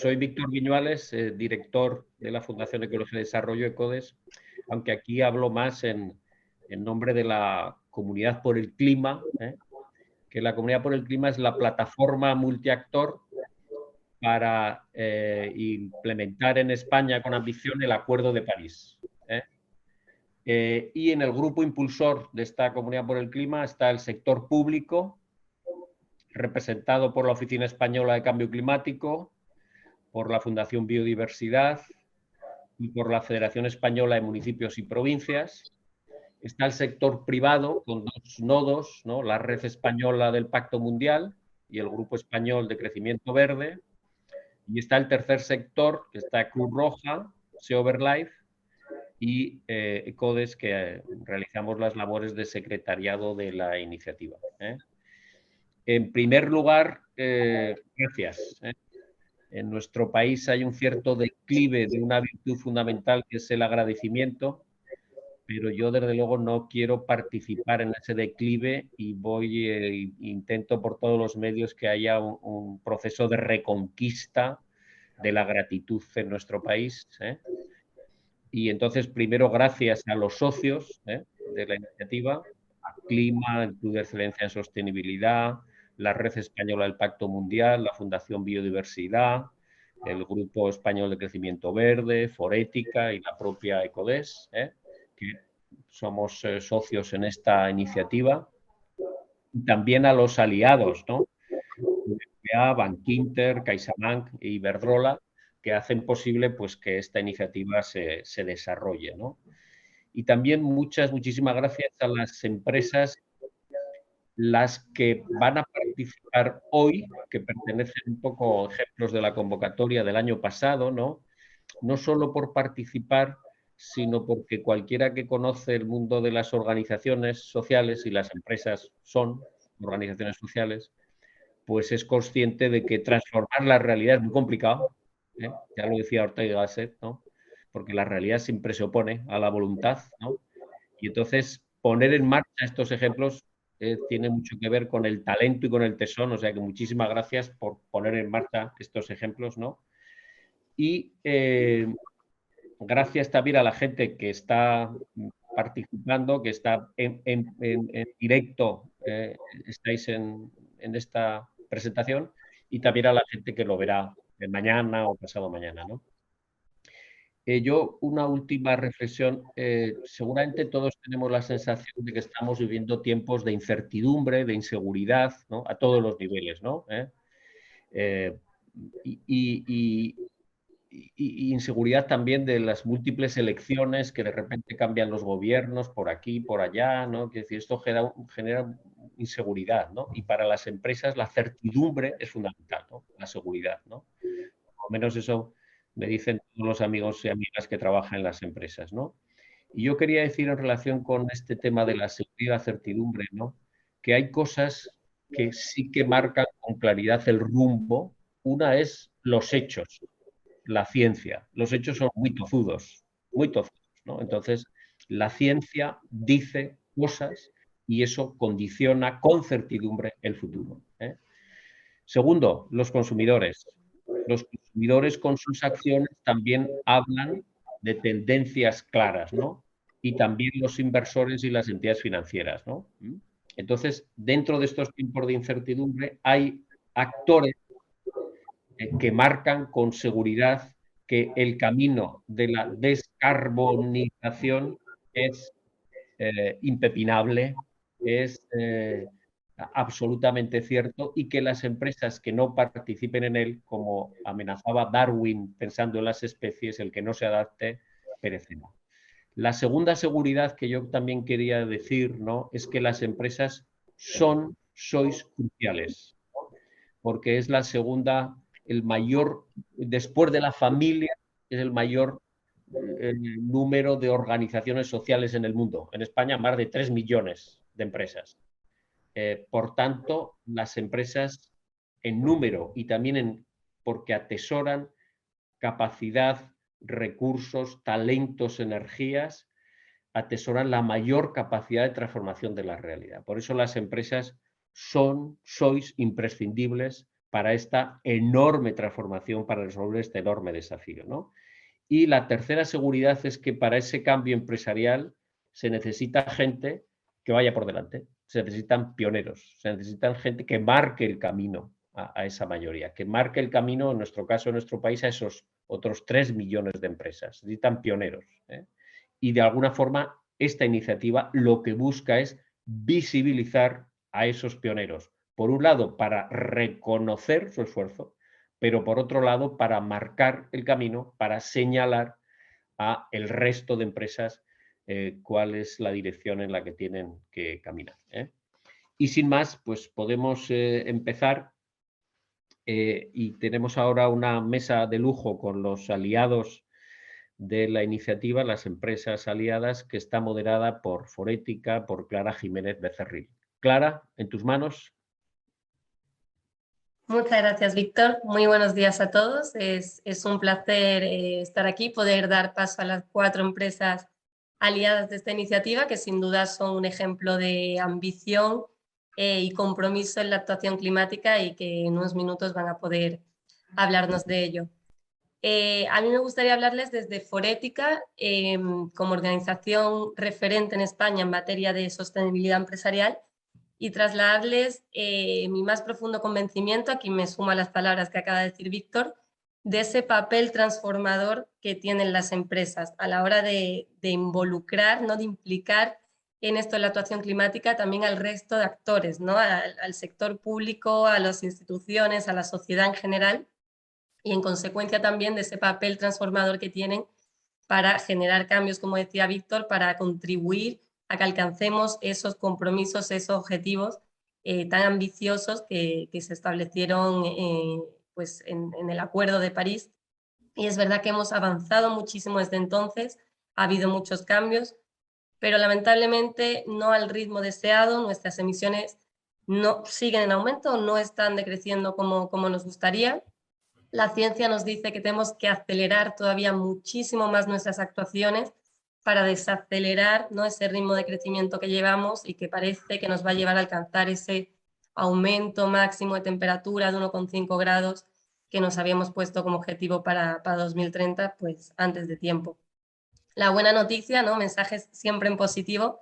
soy Víctor Viñuales, director de la Fundación Ecología y Desarrollo, ECODES, aunque aquí hablo más en nombre de la Comunidad por el Clima, que la Comunidad por el Clima es la plataforma multiactor para implementar en España con ambición el Acuerdo de París. Y en el grupo impulsor de esta Comunidad por el Clima está el sector público, representado por la Oficina Española de Cambio Climático, por la Fundación Biodiversidad y por la Federación Española de Municipios y Provincias. Está el sector privado con dos nodos, ¿no? La Red Española del Pacto Mundial y el Grupo Español de Crecimiento Verde. Y está el tercer sector, que está Cruz Roja, SeoverLife y ECODES, que realizamos las labores de secretariado de la iniciativa. En primer lugar, gracias. En nuestro país hay un cierto declive de una virtud fundamental que es el agradecimiento, pero yo desde luego no quiero participar en ese declive y intento por todos los medios que haya un proceso de reconquista de la gratitud en nuestro país. Y entonces, primero, gracias a los socios de la iniciativa, a Clima, el Club de Excelencia en Sostenibilidad, la Red Española del Pacto Mundial, la Fundación Biodiversidad, el Grupo Español de Crecimiento Verde, Forética y la propia ECODES, que somos socios en esta iniciativa. Y también a los aliados, ¿no? BBVA, Bankinter, CaixaBank e Iberdrola, que hacen posible pues, que esta iniciativa se desarrolle, ¿no? Y también muchísimas gracias a las empresas las que van a participar hoy, que pertenecen un poco ejemplos de la convocatoria del año pasado, ¿no? No solo por participar, sino porque cualquiera que conoce el mundo de las organizaciones sociales, y las empresas son organizaciones sociales, pues es consciente de que transformar la realidad es muy complicado. Ya lo decía Ortega y Gasset, ¿no? Porque la realidad siempre se opone a la voluntad, ¿no? Y entonces poner en marcha estos ejemplos tiene mucho que ver con el talento y con el tesón, o sea que muchísimas gracias por poner en marcha estos ejemplos, ¿no? Y gracias también a la gente que está participando, que está en directo, estáis en esta presentación, y también a la gente que lo verá mañana o pasado mañana, ¿no? Yo, una última reflexión. Seguramente todos tenemos la sensación de que estamos viviendo tiempos de incertidumbre, de inseguridad, ¿no? A todos los niveles, ¿no? Y inseguridad también de las múltiples elecciones que de repente cambian los gobiernos por aquí, por allá, ¿no? Que decir, esto genera inseguridad, ¿no? Y para las empresas la certidumbre es fundamental, ¿no? La seguridad, ¿no? Por lo menos eso me dicen todos los amigos y amigas que trabajan en las empresas, ¿no? Y yo quería decir en relación con este tema de la seguridad, certidumbre, ¿no? Que hay cosas que sí que marcan con claridad el rumbo. Una es los hechos, la ciencia. Los hechos son muy tozudos, ¿no? Entonces, la ciencia dice cosas y eso condiciona con certidumbre el futuro. Segundo, los consumidores. Los consumidores con sus acciones también hablan de tendencias claras, ¿no? Y también los inversores y las entidades financieras, ¿no? Entonces, dentro de estos tiempos de incertidumbre hay actores que marcan con seguridad que el camino de la descarbonización es impepinable, es absolutamente cierto, y que las empresas que no participen en él, como amenazaba Darwin pensando en las especies, el que no se adapte perecerá. La segunda seguridad que yo también quería decir, ¿no? Es que las empresas sois cruciales, ¿no? Porque es la segunda, el mayor, después de la familia, es el mayor número de organizaciones sociales en el mundo. En España, más de 3 millones de empresas. Por tanto, las empresas en número y también porque atesoran capacidad, recursos, talentos, energías, atesoran la mayor capacidad de transformación de la realidad. Por eso las empresas sois imprescindibles para esta enorme transformación, para resolver este enorme desafío, ¿no? Y la tercera seguridad es que para ese cambio empresarial se necesita gente que vaya por delante, se necesitan pioneros, se necesitan gente que marque el camino a esa mayoría, que marque el camino, en nuestro caso, en nuestro país, a esos otros 3 millones de empresas. Se necesitan pioneros, ¿eh? Y de alguna forma esta iniciativa lo que busca es visibilizar a esos pioneros. Por un lado, para reconocer su esfuerzo, pero por otro lado, para marcar el camino, para señalar a el resto de empresas cuál es la dirección en la que tienen que caminar, ¿eh? Y sin más, pues podemos empezar y tenemos ahora una mesa de lujo con los aliados de la iniciativa, las empresas aliadas, que está moderada por Forética, por Clara Jiménez Becerril. Clara, en tus manos. Muchas gracias, Víctor. Muy buenos días a todos. Es un placer estar aquí, poder dar paso a las 4 empresas aliadas de esta iniciativa, que sin duda son un ejemplo de ambición y compromiso en la actuación climática y que en unos minutos van a poder hablarnos de ello. A mí me gustaría hablarles desde Forética, como organización referente en España en materia de sostenibilidad empresarial, y trasladarles mi más profundo convencimiento, aquí me sumo a las palabras que acaba de decir Víctor, de ese papel transformador que tienen las empresas a la hora de involucrar, ¿no? De implicar en esto de la actuación climática también al resto de actores, ¿no? Al sector público, a las instituciones, a la sociedad en general, y en consecuencia también de ese papel transformador que tienen para generar cambios, como decía Víctor, para contribuir a que alcancemos esos compromisos, esos objetivos tan ambiciosos que se establecieron pues en el Acuerdo de París. Y es verdad que hemos avanzado muchísimo desde entonces, ha habido muchos cambios, pero lamentablemente no al ritmo deseado. Nuestras emisiones no siguen en aumento, no están decreciendo como nos gustaría. La ciencia nos dice que tenemos que acelerar todavía muchísimo más nuestras actuaciones para desacelerar, ¿no? Ese ritmo de crecimiento que llevamos y que parece que nos va a llevar a alcanzar ese aumento máximo de temperatura de 1,5 grados que nos habíamos puesto como objetivo para 2030, pues antes de tiempo. La buena noticia, ¿no? Mensajes siempre en positivo,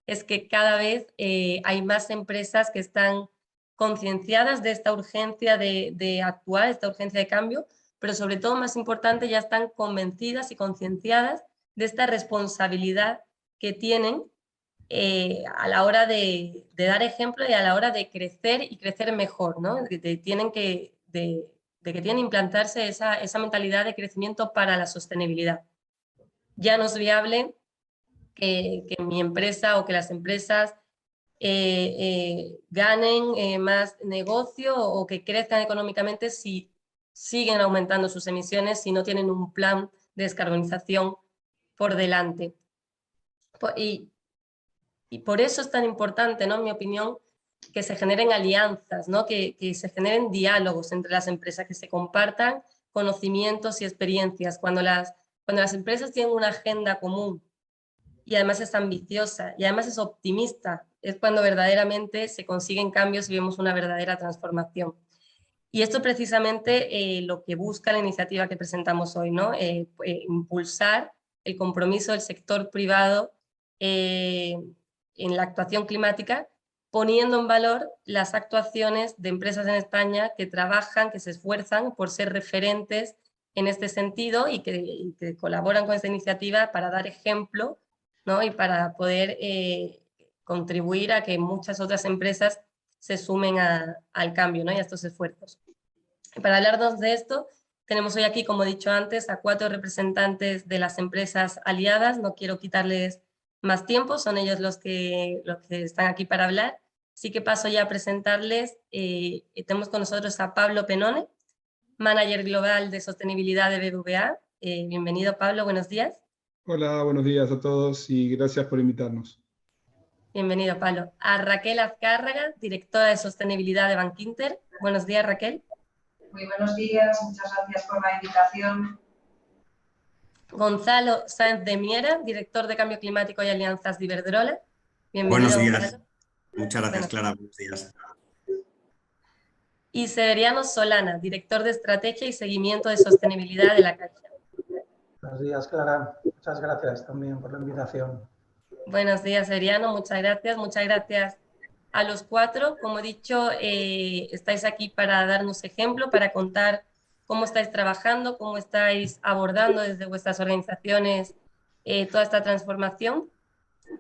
es que cada vez hay más empresas que están concienciadas de esta urgencia de actuar, esta urgencia de cambio, pero sobre todo, más importante, ya están convencidas y concienciadas de esta responsabilidad que tienen a la hora de dar ejemplo y a la hora de crecer y crecer mejor, ¿no? De que tienen que implantarse esa mentalidad de crecimiento para la sostenibilidad. Ya no es viable que mi empresa o que las empresas ganen más negocio o que crezcan económicamente si siguen aumentando sus emisiones, si no tienen un plan de descarbonización por delante. Y por eso es tan importante, ¿no? En mi opinión, que se generen alianzas, ¿no? Que se generen diálogos entre las empresas, que se compartan conocimientos y experiencias. Cuando las empresas tienen una agenda común y además es ambiciosa y además es optimista, es cuando verdaderamente se consiguen cambios y vemos una verdadera transformación. Y esto precisamente lo que busca la iniciativa que presentamos hoy, ¿no? Impulsar el compromiso del sector privado en la actuación climática, poniendo en valor las actuaciones de empresas en España que trabajan, que se esfuerzan por ser referentes en este sentido y que colaboran con esta iniciativa para dar ejemplo, ¿no? Y para poder contribuir a que muchas otras empresas se sumen al cambio, ¿no? Y a estos esfuerzos. Y para hablarnos de esto, tenemos hoy aquí, como he dicho antes, a 4 representantes de las empresas aliadas. No quiero quitarles más tiempo, son ellos los que están aquí para hablar. Así que paso ya a presentarles. Tenemos con nosotros a Pablo Penone, Manager Global de Sostenibilidad de BBVA. Bienvenido, Pablo, buenos días. Hola, buenos días a todos y gracias por invitarnos. Bienvenido, Pablo. A Raquel Azcárraga, Directora de Sostenibilidad de Bankinter. Buenos días, Raquel. Muy buenos días, muchas gracias por la invitación. Gonzalo Sáenz de Miera, Director de Cambio Climático y Alianzas de Iberdrola. Bienvenido, buenos días. Gonzalo. Muchas gracias, Clara. Buenos días. y Severiano Solana, director de Estrategia y Seguimiento de Sostenibilidad de la Caixa. Buenos días, Clara. Muchas gracias también por la invitación. Buenos días, Severiano. Muchas gracias. Muchas gracias a los cuatro. Como he dicho, estáis aquí para darnos ejemplo, para contar cómo estáis trabajando, cómo estáis abordando desde vuestras organizaciones toda esta transformación.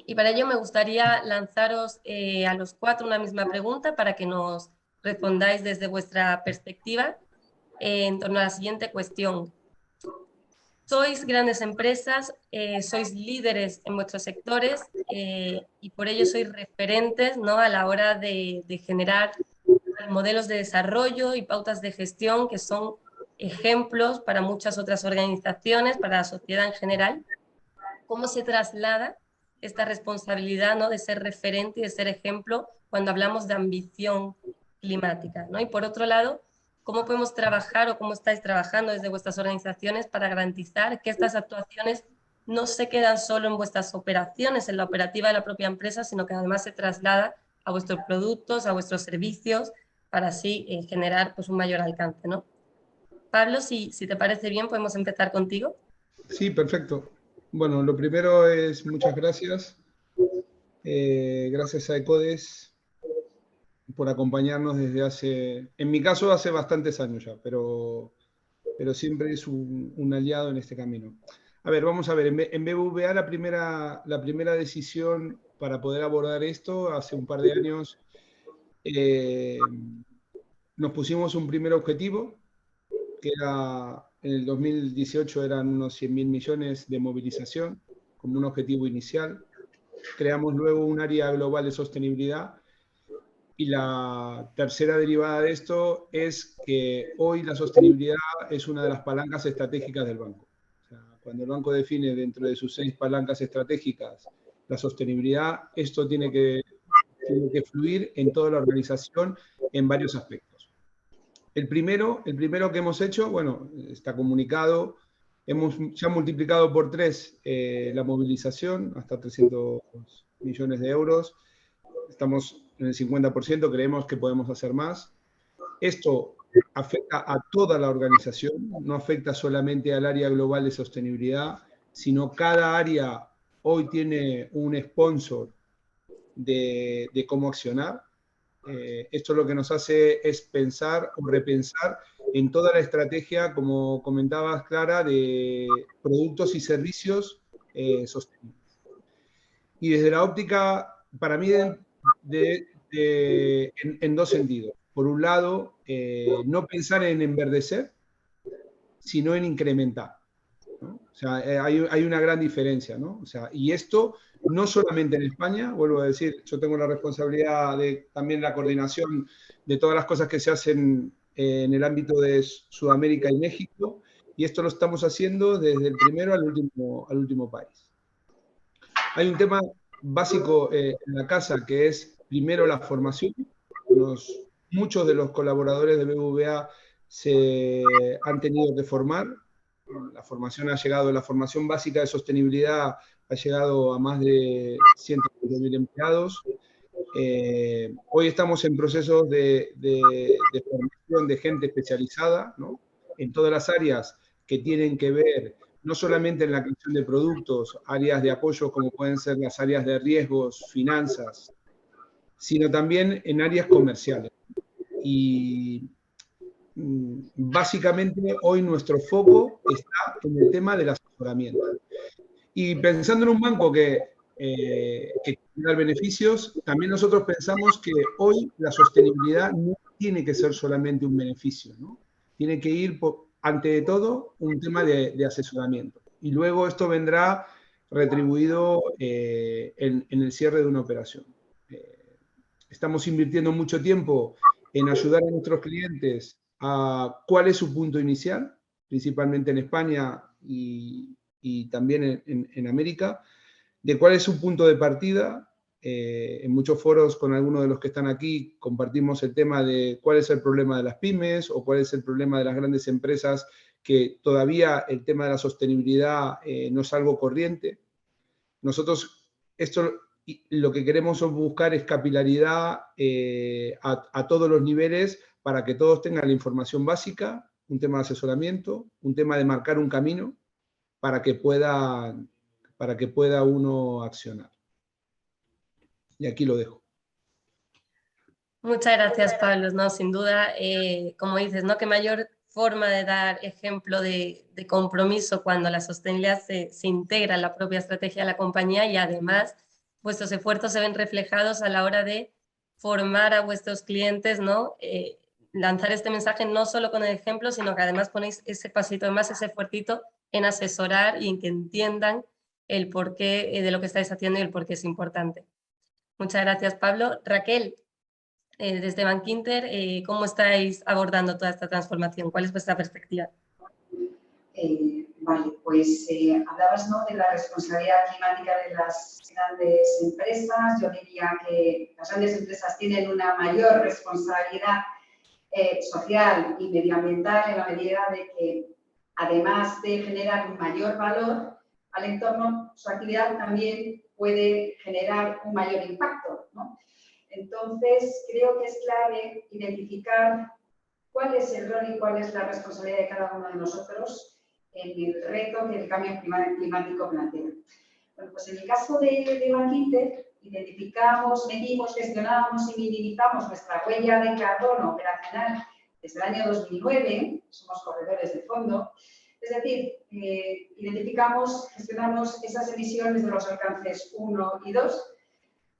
Y para ello me gustaría lanzaros a los cuatro una misma pregunta para que nos respondáis desde vuestra perspectiva en torno a la siguiente cuestión. Sois grandes empresas, sois líderes en vuestros sectores y por ello sois referentes, ¿no?, a la hora de generar modelos de desarrollo y pautas de gestión que son ejemplos para muchas otras organizaciones, para la sociedad en general. ¿Cómo se traslada esta responsabilidad, ¿no?, de ser referente y de ser ejemplo cuando hablamos de ambición climática, ¿no? Y por otro lado, ¿cómo podemos trabajar o cómo estáis trabajando desde vuestras organizaciones para garantizar que estas actuaciones no se quedan solo en vuestras operaciones, en la operativa de la propia empresa, sino que además se traslada a vuestros productos, a vuestros servicios, para así generar pues, un mayor alcance, ¿no? Pablo, si te parece bien, podemos empezar contigo. Sí, perfecto. Bueno, lo primero es muchas gracias. Gracias a ECODES por acompañarnos desde hace, en mi caso hace bastantes años ya, pero siempre es un aliado en este camino. A ver, vamos a ver, en BBVA la primera decisión para poder abordar esto, hace un par de años, nos pusimos un primer objetivo, que era, en el 2018 eran unos 100.000 millones de movilización, como un objetivo inicial. Creamos luego un área global de sostenibilidad, y la tercera derivada de esto es que hoy la sostenibilidad es una de las palancas estratégicas del banco. O sea, cuando el banco define dentro de sus 6 palancas estratégicas la sostenibilidad, esto tiene que fluir en toda la organización en varios aspectos. El primero que hemos hecho, bueno, está comunicado, hemos ya multiplicado por 3 la movilización, hasta 300 millones de euros. Estamos en el 50%, creemos que podemos hacer más. Esto afecta a toda la organización, no afecta solamente al área global de sostenibilidad, sino cada área hoy tiene un sponsor de cómo accionar. Esto lo que nos hace es pensar o repensar en toda la estrategia, como comentabas, Clara, de productos y servicios sostenibles. Y desde la óptica, para mí, en 2 sentidos. Por un lado, no pensar en enverdecer, sino en incrementar, ¿no? O sea, hay una gran diferencia, ¿no? O sea, y esto no solamente en España, vuelvo a decir, yo tengo la responsabilidad de también la coordinación de todas las cosas que se hacen en el ámbito de Sudamérica y México, y esto lo estamos haciendo desde el primero al último país. Hay un tema básico en la casa que es primero la formación. Muchos de los colaboradores de BBVA se han tenido que formar. La formación básica de sostenibilidad ha llegado a más de 120.000 empleados. Hoy estamos en procesos de formación de gente especializada, ¿no?, en todas las áreas que tienen que ver no solamente en la creación de productos, áreas de apoyo como pueden ser las áreas de riesgos, finanzas, sino también en áreas comerciales. Y básicamente hoy nuestro foco está en el tema del asesoramiento. Y pensando en un banco que tiene beneficios, también nosotros pensamos que hoy la sostenibilidad no tiene que ser solamente un beneficio, ¿no? Tiene que ir, ante todo, un tema de asesoramiento. Y luego esto vendrá retribuido en el cierre de una operación. Estamos invirtiendo mucho tiempo en ayudar a nuestros clientes a cuál es su punto inicial, principalmente en España y también en América, de cuál es su punto de partida. En muchos foros con algunos de los que están aquí compartimos el tema de cuál es el problema de las pymes o cuál es el problema de las grandes empresas, que todavía el tema de la sostenibilidad no es algo corriente. Nosotros esto y lo que queremos buscar es capilaridad a todos los niveles para que todos tengan la información básica, un tema de asesoramiento, un tema de marcar un camino para que pueda uno accionar. Y aquí lo dejo. Muchas gracias, Pablo. No, sin duda, como dices, ¿no? Qué mayor forma de dar ejemplo de compromiso cuando la sostenibilidad se integra en la propia estrategia de la compañía y además vuestros esfuerzos se ven reflejados a la hora de formar a vuestros clientes, ¿no? Lanzar este mensaje no solo con el ejemplo, sino que además ponéis ese pasito más, ese esfuercito en asesorar y en que entiendan el porqué de lo que estáis haciendo y el por qué es importante. Muchas gracias, Pablo. Raquel, desde Bankinter, ¿cómo estáis abordando toda esta transformación? ¿Cuál es vuestra perspectiva? Vale, pues hablabas, ¿no?, de la responsabilidad climática de las grandes empresas. Yo diría que las grandes empresas tienen una mayor responsabilidad social y medioambiental en la medida de que, además de generar un mayor valor al entorno, su actividad también puede generar un mayor impacto, ¿no? Entonces, creo que es clave identificar cuál es el rol y cuál es la responsabilidad de cada uno de nosotros en el reto que el cambio climático plantea. Bueno, pues en el caso de Bankinter, identificamos, medimos, gestionamos y minimizamos nuestra huella de carbono operacional desde el año 2009, somos corredores de fondo, es decir, identificamos, gestionamos esas emisiones de los alcances 1 y 2.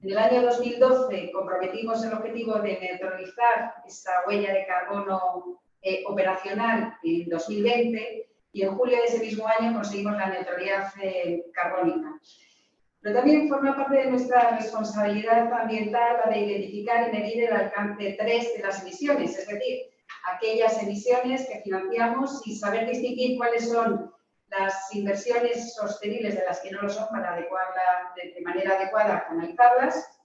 En el año 2012 comprometimos el objetivo de neutralizar esa huella de carbono operacional en 2020 y en julio de ese mismo año conseguimos la neutralidad carbónica. Pero también forma parte de nuestra responsabilidad ambiental la de identificar y medir el alcance 3 de las emisiones, es decir, aquellas emisiones que financiamos y saber distinguir cuáles son las inversiones sostenibles de las que no lo son para de manera adecuada canalizarlas.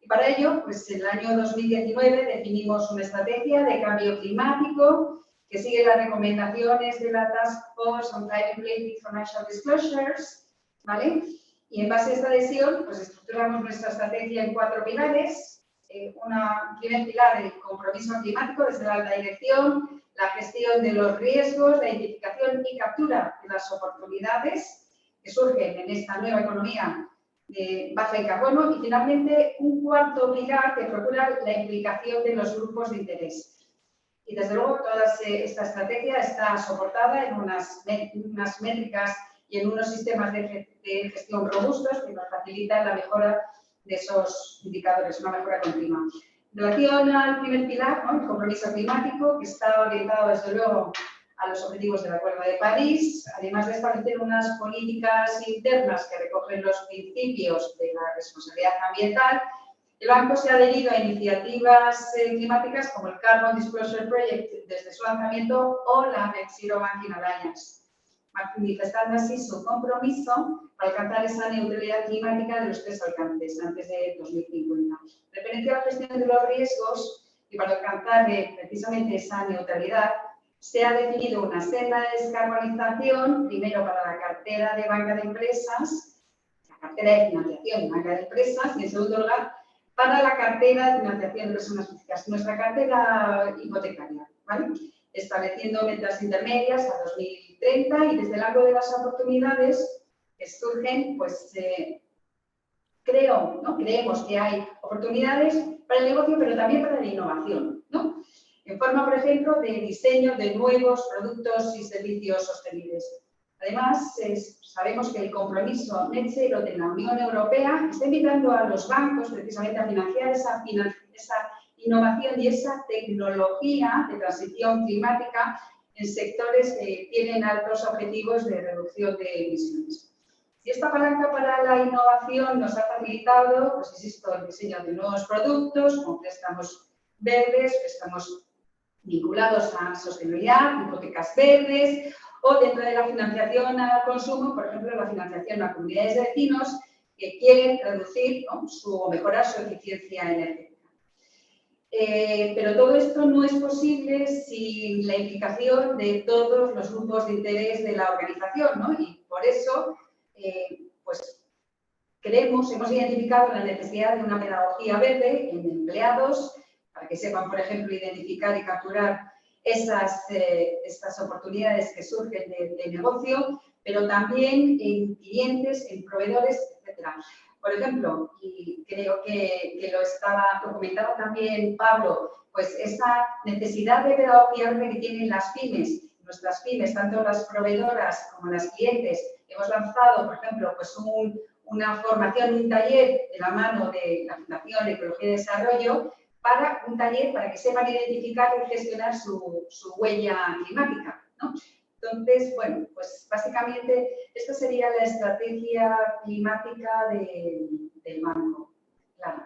Y para ello, pues en el año 2019 definimos una estrategia de cambio climático que sigue las recomendaciones de la Task Force on Climate-Related Financial Disclosures, ¿vale? Y en base a esta decisión, pues estructuramos nuestra estrategia en 4 pilares. Un primer pilar, el compromiso climático desde la alta dirección, la gestión de los riesgos, la identificación y captura de las oportunidades que surgen en esta nueva economía baja en carbono y finalmente un cuarto pilar que procura la implicación de los grupos de interés. Y desde luego toda esta estrategia está soportada en unas métricas y en unos sistemas de gestión robustos que nos facilitan la mejora de esos indicadores, una mejora continua. En relación al primer pilar, ¿no?, el compromiso climático, que está orientado desde luego a los objetivos del Acuerdo de París, además de establecer unas políticas internas que recogen los principios de la responsabilidad ambiental, el banco se ha adherido a iniciativas climáticas como el Carbon Disclosure Project desde su lanzamiento o la Net Zero Banking Alliance, manifestando así su compromiso para alcanzar esa neutralidad climática de los 3 alcances antes de 2050. Referente a la gestión de los riesgos y para alcanzar precisamente esa neutralidad, se ha definido una senda de descarbonización, primero para la cartera de banca de empresas, la cartera de financiación de banca de empresas, y en segundo lugar, para la cartera de financiación de personas físicas, nuestra cartera hipotecaria, ¿vale? Estableciendo metas intermedias a 2030 y desde el ángulo de las oportunidades que surgen, pues creemos que hay oportunidades para el negocio, pero también para la innovación, ¿no? En forma, por ejemplo, de diseño de nuevos productos y servicios sostenibles. Además, sabemos que el compromiso Net Zero de la Unión Europea está invitando a los bancos precisamente a financiar esa innovación y esa tecnología de transición climática en sectores que tienen altos objetivos de reducción de emisiones. Y esta palanca para la innovación nos ha facilitado, pues insisto, el diseño de nuevos productos, con préstamos verdes, préstamos vinculados a sostenibilidad, hipotecas verdes, o dentro de la financiación al consumo, por ejemplo, la financiación a comunidades de vecinos que quieren reducir, ¿no?, o mejorar su eficiencia energética. Pero todo esto no es posible sin la implicación de todos los grupos de interés de la organización, ¿no? Y por eso, pues hemos identificado la necesidad de una pedagogía verde en empleados, para que sepan, por ejemplo, identificar y capturar estas oportunidades que surgen de negocio, pero también en clientes, en proveedores, etc. Por ejemplo, y creo que lo comentaba también Pablo, pues esta necesidad de pedagogía verde que tienen las pymes, nuestras pymes, tanto las proveedoras como las clientes. Hemos lanzado, por ejemplo, pues una formación, un taller de la mano de la Fundación Ecología y Desarrollo, un taller para que sepan identificar y gestionar su huella climática, ¿no? Entonces, bueno, pues básicamente esta sería la estrategia climática del banco. Claro.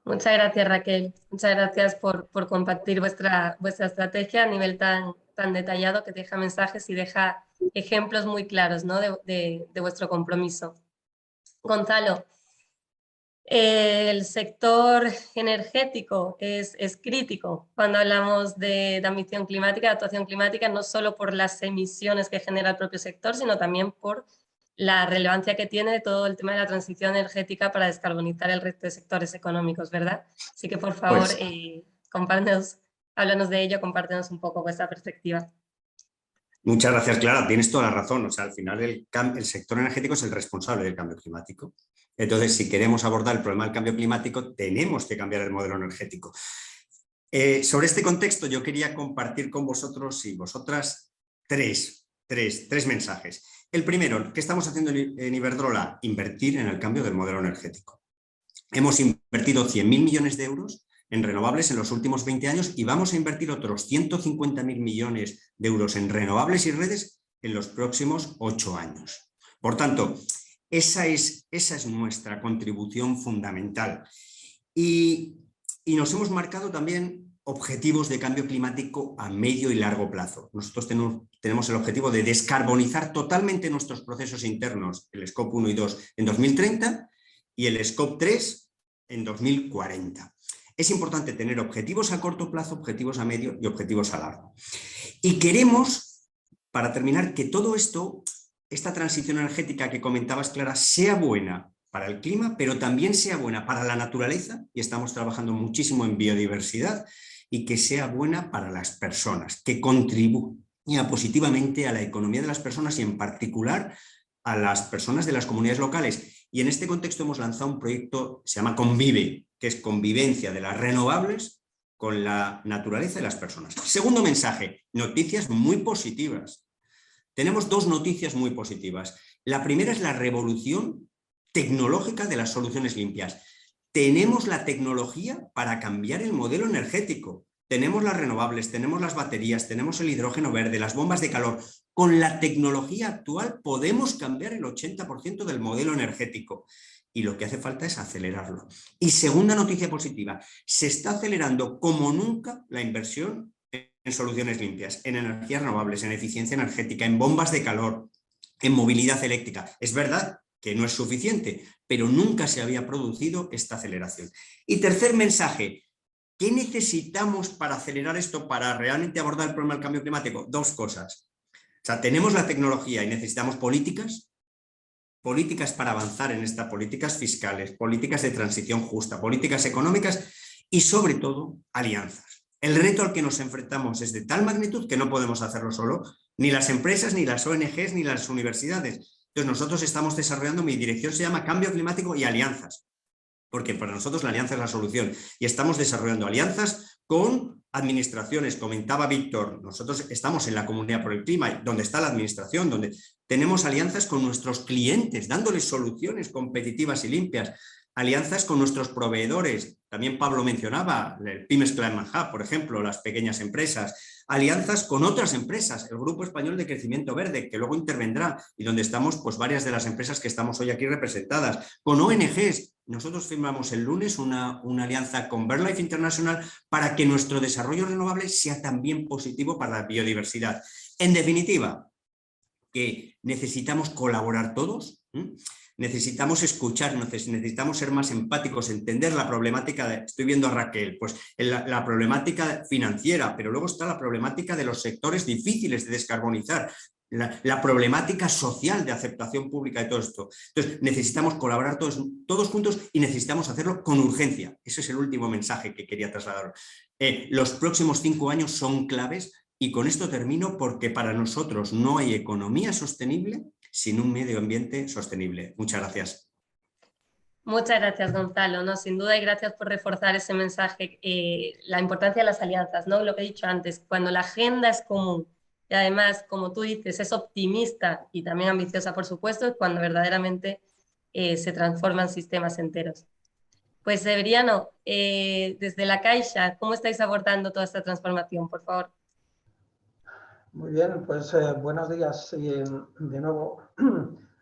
Muchas gracias, Raquel. Muchas gracias por compartir vuestra estrategia a nivel tan detallado, que deja mensajes y deja ejemplos muy claros, ¿no?, de vuestro compromiso. Gonzalo, el sector energético es crítico cuando hablamos de ambición climática, de actuación climática, no solo por las emisiones que genera el propio sector, sino también por la relevancia que tiene todo el tema de la transición energética para descarbonizar el resto de sectores económicos, ¿verdad? Así que, por favor, pues, háblanos de ello, compártenos un poco vuestra perspectiva. Muchas gracias, Clara. Tienes toda la razón. O sea, al final el sector energético es el responsable del cambio climático. Entonces, si queremos abordar el problema del cambio climático, tenemos que cambiar el modelo energético. Sobre este contexto, yo quería compartir con vosotros y vosotras tres mensajes. El primero, ¿qué estamos haciendo en Iberdrola? Invertir en el cambio del modelo energético. Hemos invertido 100.000 millones de euros en renovables en los últimos 20 años y vamos a invertir otros 150.000 millones de euros en renovables y redes en los próximos 8 años. Por tanto, esa es nuestra contribución fundamental. Y nos hemos marcado también objetivos de cambio climático a medio y largo plazo. Nosotros tenemos el objetivo de descarbonizar totalmente nuestros procesos internos, el Scope 1 y 2 en 2030 y el Scope 3 en 2040. Es importante tener objetivos a corto plazo, objetivos a medio y objetivos a largo. Y queremos, para terminar, que todo esto, esta transición energética que comentabas, Clara, sea buena para el clima, pero también sea buena para la naturaleza, y estamos trabajando muchísimo en biodiversidad, y que sea buena para las personas, que contribuya positivamente a la economía de las personas y en particular a las personas de las comunidades locales. Y en este contexto hemos lanzado un proyecto que se llama Convive, que es convivencia de las renovables con la naturaleza y las personas. Segundo mensaje, noticias muy positivas. Tenemos dos noticias muy positivas. La primera es la revolución tecnológica de las soluciones limpias. Tenemos la tecnología para cambiar el modelo energético. Tenemos las renovables, tenemos las baterías, tenemos el hidrógeno verde, las bombas de calor. Con la tecnología actual podemos cambiar el 80% del modelo energético. Y lo que hace falta es acelerarlo. Y segunda noticia positiva, se está acelerando como nunca la inversión en soluciones limpias, en energías renovables, en eficiencia energética, en bombas de calor, en movilidad eléctrica. Es verdad que no es suficiente, pero nunca se había producido esta aceleración. Y tercer mensaje, ¿qué necesitamos para acelerar esto, para realmente abordar el problema del cambio climático? Dos cosas. O sea, tenemos la tecnología y necesitamos políticas para avanzar en estas políticas fiscales, políticas de transición justa, políticas económicas y sobre todo alianzas. El reto al que nos enfrentamos es de tal magnitud que no podemos hacerlo solo, ni las empresas, ni las ONGs, ni las universidades. Entonces nosotros estamos desarrollando, mi dirección se llama Cambio Climático y Alianzas, porque para nosotros la alianza es la solución y estamos desarrollando alianzas con administraciones. Comentaba Víctor, nosotros estamos en la Comunidad por el Clima, donde está la administración, donde tenemos alianzas con nuestros clientes, dándoles soluciones competitivas y limpias, alianzas con nuestros proveedores, también Pablo mencionaba, el Pymes Climate Hub, por ejemplo, las pequeñas empresas, alianzas con otras empresas, el Grupo Español de Crecimiento Verde, que luego intervendrá y donde estamos pues varias de las empresas que estamos hoy aquí representadas, con ONGs. Nosotros firmamos el lunes una alianza con BirdLife International para que nuestro desarrollo renovable sea también positivo para la biodiversidad. En definitiva, que necesitamos colaborar todos, necesitamos escuchar, necesitamos ser más empáticos, entender la problemática, estoy viendo a Raquel, pues la problemática financiera, pero luego está la problemática de los sectores difíciles de descarbonizar. la problemática social de aceptación pública de todo esto. Entonces, necesitamos colaborar todos juntos y necesitamos hacerlo con urgencia. Ese es el último mensaje que quería trasladar. Los próximos 5 años son claves y con esto termino porque para nosotros no hay economía sostenible sin un medio ambiente sostenible. Muchas gracias. Muchas gracias, Gonzalo. No, sin duda, y gracias por reforzar ese mensaje, la importancia de las alianzas, ¿no? Lo que he dicho antes, cuando la agenda es común y además, como tú dices, es optimista y también ambiciosa, por supuesto, es cuando verdaderamente se transforman sistemas enteros. Pues, Severiano, desde la Caixa, ¿cómo estáis abordando toda esta transformación, por favor? Muy bien, pues buenos días de nuevo.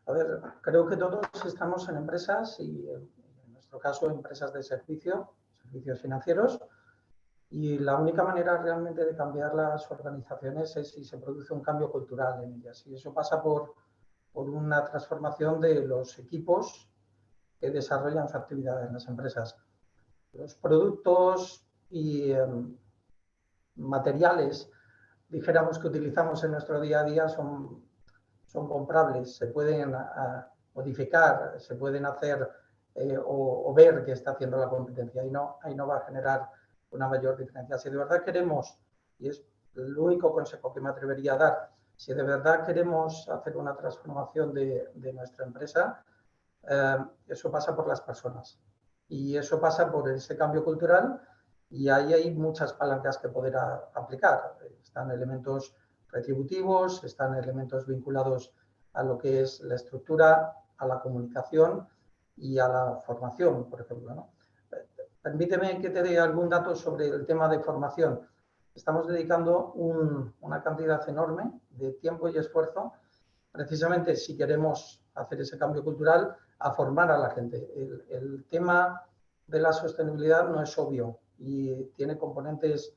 A ver, creo que todos estamos en empresas y en nuestro caso empresas de servicios financieros, y la única manera realmente de cambiar las organizaciones es si se produce un cambio cultural en ellas, y eso pasa por una transformación de los equipos que desarrollan su actividad en las empresas. Los productos y materiales, dijéramos, que utilizamos en nuestro día a día son comprables, se pueden modificar, se pueden hacer o ver qué está haciendo la competencia, y ahí no va a generar una mayor diferencia. Si de verdad queremos, y es el único consejo que me atrevería a dar, si de verdad queremos hacer una transformación de nuestra empresa, eso pasa por las personas y eso pasa por ese cambio cultural, y ahí hay muchas palancas que poder aplicar. Están elementos retributivos, están elementos vinculados a lo que es la estructura, a la comunicación y a la formación, por ejemplo, ¿no? Permíteme que te dé algún dato sobre el tema de formación. Estamos dedicando una cantidad enorme de tiempo y esfuerzo, precisamente si queremos hacer ese cambio cultural, a formar a la gente. El tema de la sostenibilidad no es obvio y tiene componentes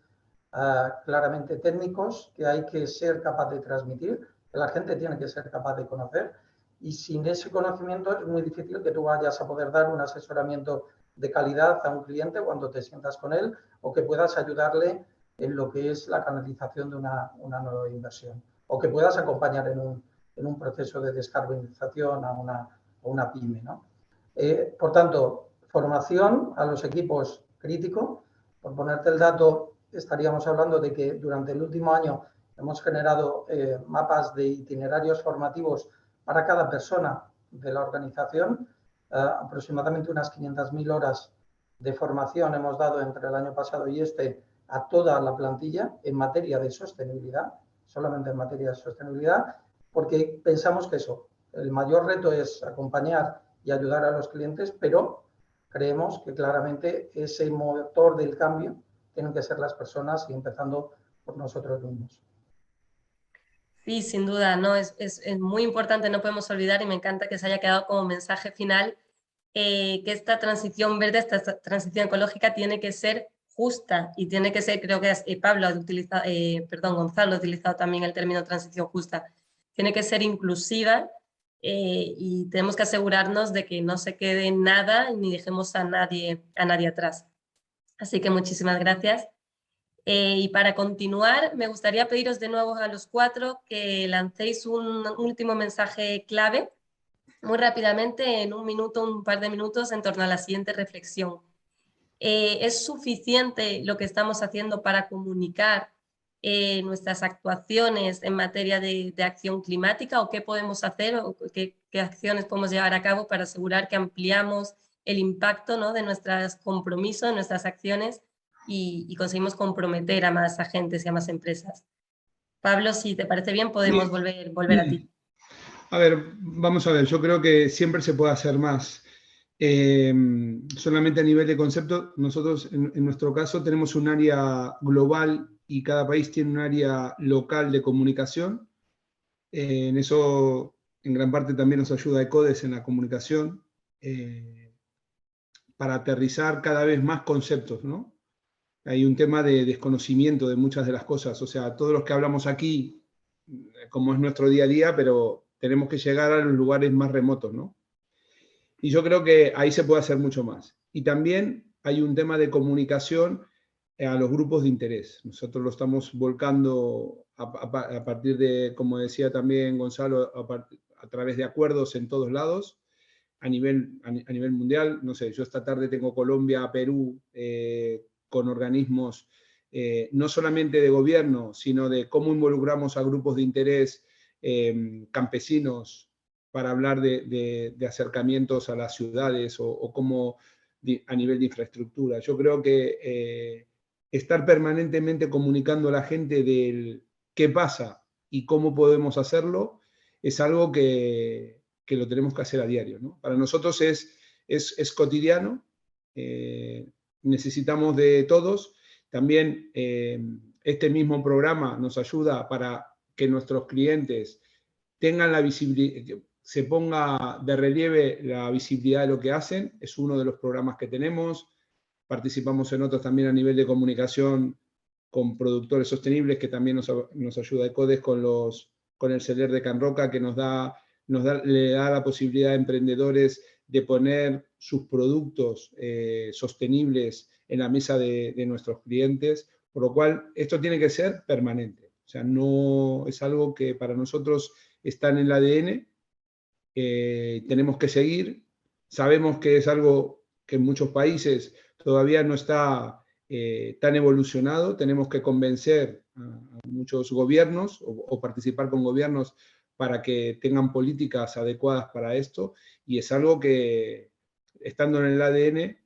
claramente técnicos que hay que ser capaz de transmitir, que la gente tiene que ser capaz de conocer, y sin ese conocimiento es muy difícil que tú vayas a poder dar un asesoramiento de calidad a un cliente cuando te sientas con él, o que puedas ayudarle en lo que es la canalización de una nueva inversión, o que puedas acompañar en un proceso de descarbonización a una pyme, ¿no? Por tanto, formación a los equipos crítico. Por ponerte el dato, estaríamos hablando de que durante el último año hemos generado mapas de itinerarios formativos para cada persona de la organización. Aproximadamente unas 500.000 horas de formación hemos dado entre el año pasado y a toda la plantilla en materia de sostenibilidad, solamente en materia de sostenibilidad, porque pensamos que el mayor reto es acompañar y ayudar a los clientes, pero creemos que claramente ese motor del cambio tienen que ser las personas, y empezando por nosotros mismos. Sí, sin duda, ¿no? Es muy importante, no podemos olvidar, y me encanta que se haya quedado como mensaje final, que esta transición verde, esta transición ecológica tiene que ser justa y tiene que ser, creo que Gonzalo ha utilizado también el término transición justa, tiene que ser inclusiva, y tenemos que asegurarnos de que no se quede nada ni dejemos a nadie atrás. Así que muchísimas gracias. Y para continuar, me gustaría pediros de nuevo a los 4 que lancéis un último mensaje clave, muy rápidamente, en un par de minutos, en torno a la siguiente reflexión. ¿Es suficiente lo que estamos haciendo para comunicar nuestras actuaciones en materia de acción climática, o qué podemos hacer, o qué acciones podemos llevar a cabo para asegurar que ampliamos el impacto, ¿no?, de nuestros compromisos, de nuestras acciones, y conseguimos comprometer a más agentes y a más empresas? Pablo, si te parece bien, podemos volver a ti. A ver, vamos a ver, yo creo que siempre se puede hacer más. Solamente a nivel de concepto, nosotros en nuestro caso tenemos un área global y cada país tiene un área local de comunicación. En eso, en gran parte, también nos ayuda ECODES en la comunicación, para aterrizar cada vez más conceptos, ¿no? Hay un tema de desconocimiento de muchas de las cosas, o sea, todos los que hablamos aquí, como es nuestro día a día, pero tenemos que llegar a los lugares más remotos, ¿no? Y yo creo que ahí se puede hacer mucho más. Y también hay un tema de comunicación a los grupos de interés. Nosotros lo estamos volcando a partir de, como decía también Gonzalo, a través de acuerdos en todos lados, a nivel mundial. No sé, yo esta tarde tengo Colombia, Perú, con organismos no solamente de gobierno, sino de cómo involucramos a grupos de interés campesinos para hablar de acercamientos a las ciudades o cómo a nivel de infraestructura. Yo creo que estar permanentemente comunicando a la gente del qué pasa y cómo podemos hacerlo es algo que lo tenemos que hacer a diario, ¿no? Para nosotros es cotidiano, necesitamos de todos. También este mismo programa nos ayuda para que nuestros clientes tengan la visibilidad, se ponga de relieve la visibilidad de lo que hacen. Es uno de los programas que tenemos. Participamos en otros también a nivel de comunicación con productores sostenibles, que también nos ayuda ECODES con el CELER de Can Roca, que le da la posibilidad a emprendedores de poner sus productos sostenibles en la mesa de nuestros clientes, por lo cual esto tiene que ser permanente. O sea, no es algo que para nosotros está en el ADN, tenemos que seguir. Sabemos que es algo que en muchos países todavía no está tan evolucionado. Tenemos que convencer a muchos gobiernos o participar con gobiernos para que tengan políticas adecuadas para esto, y es algo que, estando en el ADN,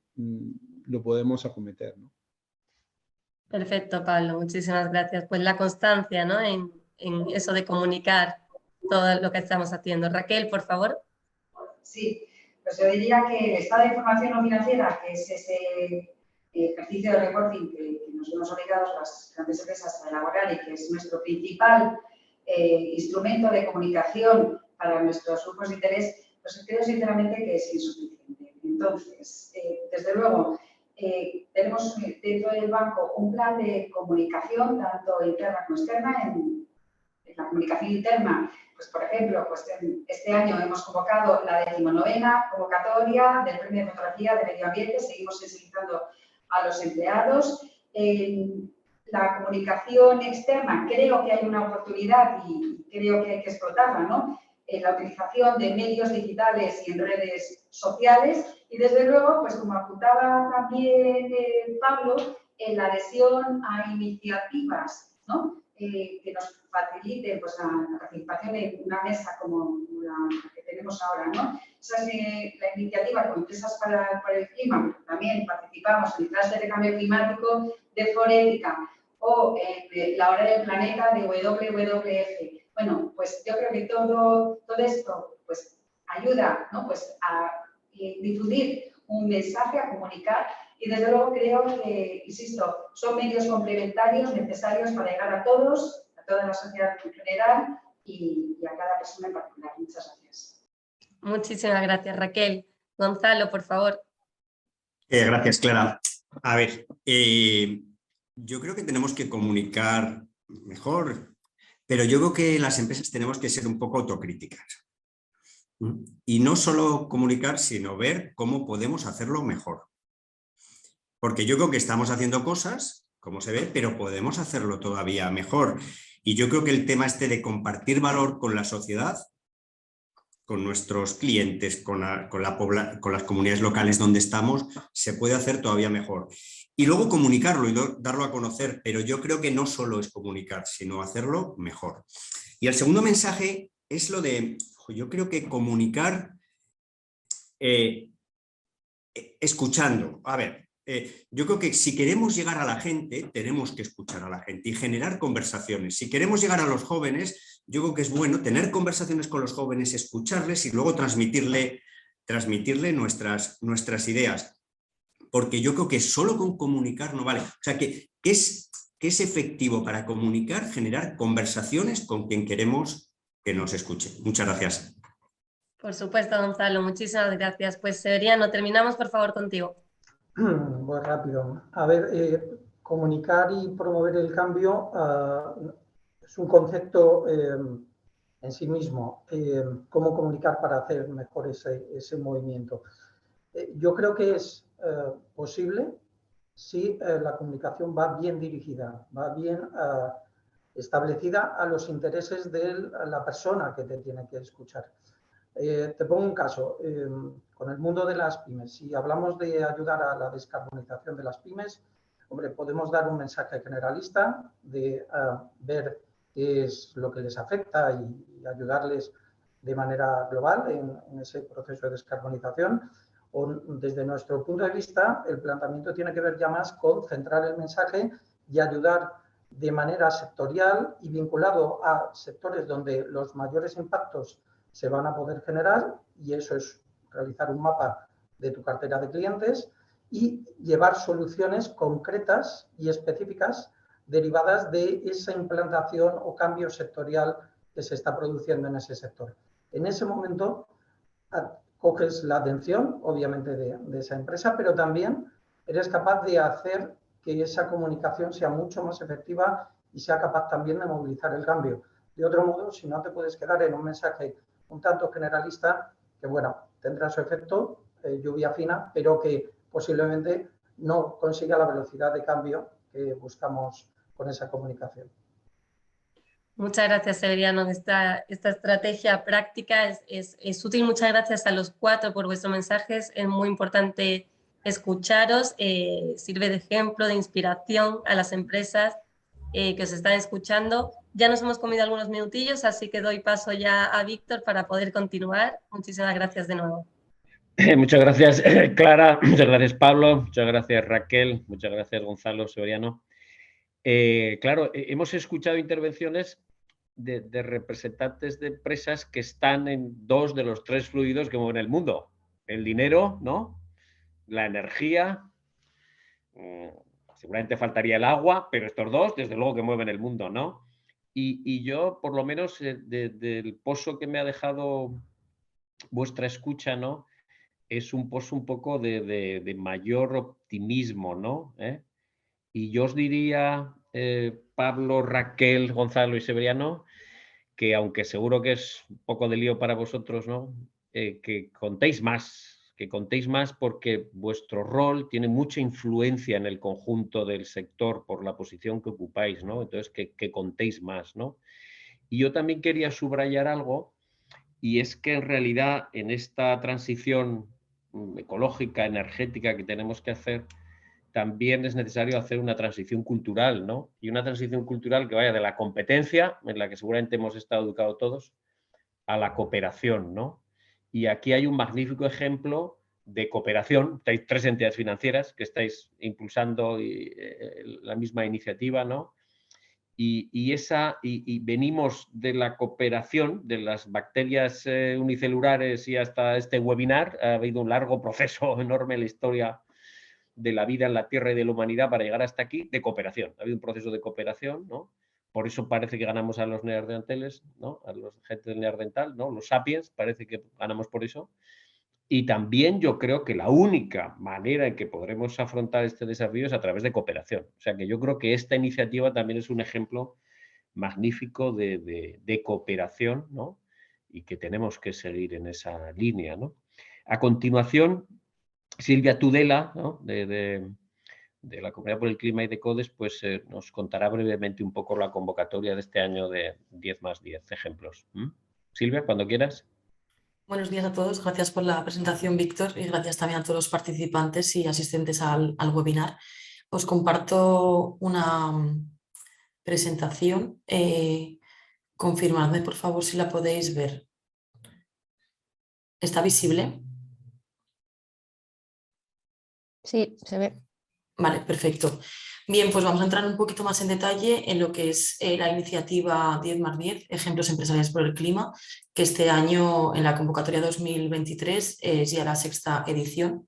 lo podemos acometer, ¿no? Perfecto, Pablo, muchísimas gracias. Pues la constancia, ¿no? en eso de comunicar todo lo que estamos haciendo. Raquel, por favor. Sí, pues yo diría que el estado de información no financiera, que es ese ejercicio de reporting que nos vemos obligados las grandes empresas a elaborar y que es nuestro principal instrumento de comunicación para nuestros grupos de interés, pues creo sinceramente que es insuficiente. Entonces, desde luego, tenemos dentro del banco un plan de comunicación, tanto interna como externa. En la comunicación interna, pues por ejemplo, pues este año hemos convocado la 19ª convocatoria del Premio de Fotografía de Medio Ambiente, seguimos sensibilizando a los empleados. La comunicación externa, creo que hay una oportunidad y creo que hay que explotarla, ¿no? La utilización de medios digitales y en redes sociales, y desde luego, pues como apuntaba también Pablo, la adhesión a iniciativas, ¿no? Que nos faciliten pues, la participación en una mesa como la que tenemos ahora, ¿no? Esa es la iniciativa con Empresas para el Clima. También participamos en el clúster de cambio climático de Forética o en la Hora del Planeta de WWF. Bueno, pues yo creo que todo esto pues, ayuda, ¿no? Pues, a difundir un mensaje, a comunicar, y desde luego creo que, insisto, son medios complementarios necesarios para llegar a todos, a toda la sociedad en general y a cada persona en particular. Muchas gracias. Muchísimas gracias, Raquel. Gonzalo, por favor. Gracias, Clara. A ver, yo creo que tenemos que comunicar mejor, pero yo creo que las empresas tenemos que ser un poco autocríticas. Y no solo comunicar, sino ver cómo podemos hacerlo mejor. Porque yo creo que estamos haciendo cosas, como se ve, pero podemos hacerlo todavía mejor. Y yo creo que el tema este de compartir valor con la sociedad, con nuestros clientes, con las comunidades locales donde estamos, se puede hacer todavía mejor. Y luego comunicarlo y darlo a conocer, pero yo creo que no solo es comunicar, sino hacerlo mejor. Y el segundo mensaje es lo de, yo creo que comunicar escuchando. A ver, yo creo que si queremos llegar a la gente, tenemos que escuchar a la gente y generar conversaciones. Si queremos llegar a los jóvenes, yo creo que es bueno tener conversaciones con los jóvenes, escucharles y luego transmitirle nuestras ideas. Porque yo creo que solo con comunicar no vale. O sea, que es efectivo para comunicar, generar conversaciones con quien queremos que nos escuche. Muchas gracias. Por supuesto, Gonzalo, muchísimas gracias. Pues Severiano, terminamos por favor contigo. Muy rápido. A ver, comunicar y promover el cambio es un concepto en sí mismo. ¿Cómo comunicar para hacer mejor ese movimiento? Yo creo que es posible si la comunicación va bien dirigida, va bien establecida a los intereses de la persona que te tiene que escuchar. Te pongo un caso, con el mundo de las pymes. Si hablamos de ayudar a la descarbonización de las pymes, hombre, podemos dar un mensaje generalista de ver qué es lo que les afecta y ayudarles de manera global en ese proceso de descarbonización. O, desde nuestro punto de vista, el planteamiento tiene que ver ya más con centrar el mensaje y ayudar de manera sectorial y vinculado a sectores donde los mayores impactos se van a poder generar, y eso es realizar un mapa de tu cartera de clientes y llevar soluciones concretas y específicas derivadas de esa implantación o cambio sectorial que se está produciendo en ese sector. En ese momento coges la atención, obviamente, de esa empresa, pero también eres capaz de hacer que esa comunicación sea mucho más efectiva y sea capaz también de movilizar el cambio. De otro modo, si no, te puedes quedar en un mensaje un tanto generalista que, bueno, tendrá su efecto, lluvia fina, pero que posiblemente no consiga la velocidad de cambio que buscamos con esa comunicación. Muchas gracias, Severiano. Esta estrategia práctica es útil. Muchas gracias a los 4 por vuestros mensajes. Es muy importante escucharos. Sirve de ejemplo, de inspiración a las empresas que os están escuchando. Ya nos hemos comido algunos minutillos, así que doy paso ya a Víctor para poder continuar. Muchísimas gracias de nuevo. Muchas gracias, Clara. Muchas gracias, Pablo. Muchas gracias, Raquel. Muchas gracias, Gonzalo, Severiano. Claro, hemos escuchado intervenciones de representantes de empresas que están en 2 de los 3 fluidos que mueven el mundo. El dinero, ¿no? La energía. Seguramente faltaría el agua, pero estos 2, desde luego que mueven el mundo, ¿no? Y yo, por lo menos, del pozo que me ha dejado vuestra escucha, ¿no? Es un pozo un poco de mayor optimismo, ¿no? Y yo os diría, Pablo, Raquel, Gonzalo y Severiano, que aunque seguro que es un poco de lío para vosotros, ¿no? Que contéis más porque vuestro rol tiene mucha influencia en el conjunto del sector por la posición que ocupáis, ¿no? Entonces, que contéis más, ¿no? Y yo también quería subrayar algo, y es que en realidad en esta transición ecológica, energética que tenemos que hacer, también es necesario hacer una transición cultural, ¿no? Y una transición cultural que vaya de la competencia, en la que seguramente hemos estado educados todos, a la cooperación, ¿no? Y aquí hay un magnífico ejemplo de cooperación. Estáis 3 entidades financieras que estáis impulsando la misma iniciativa, ¿no? Y venimos de la cooperación, de las bacterias unicelulares y hasta este webinar. Ha habido un largo proceso enorme en la historia de la vida en la Tierra y de la humanidad para llegar hasta aquí, de cooperación. Ha habido un proceso de cooperación, ¿no? Por eso parece que ganamos a los neandertales, ¿no? A los gente del neandertal, ¿no? Los sapiens, parece que ganamos por eso. Y también yo creo que la única manera en que podremos afrontar este desafío es a través de cooperación. O sea que yo creo que esta iniciativa también es un ejemplo magnífico de cooperación, ¿no? Y que tenemos que seguir en esa línea, ¿no? A continuación, Silvia Tudela, ¿no? de la Comunidad por el Clima y de CODES, pues nos contará brevemente un poco la convocatoria de este año de 10+10 ejemplos. Silvia, cuando quieras. Buenos días a todos, gracias por la presentación, Víctor, y gracias también a todos los participantes y asistentes al webinar. Os comparto una presentación. Confirmadme, por favor, si la podéis ver. ¿Está visible? Sí, se ve. Vale, perfecto. Bien, pues vamos a entrar un poquito más en detalle en lo que es la iniciativa 10+10, Ejemplos Empresariales por el Clima, que este año en la convocatoria 2023 es ya la 6ª edición.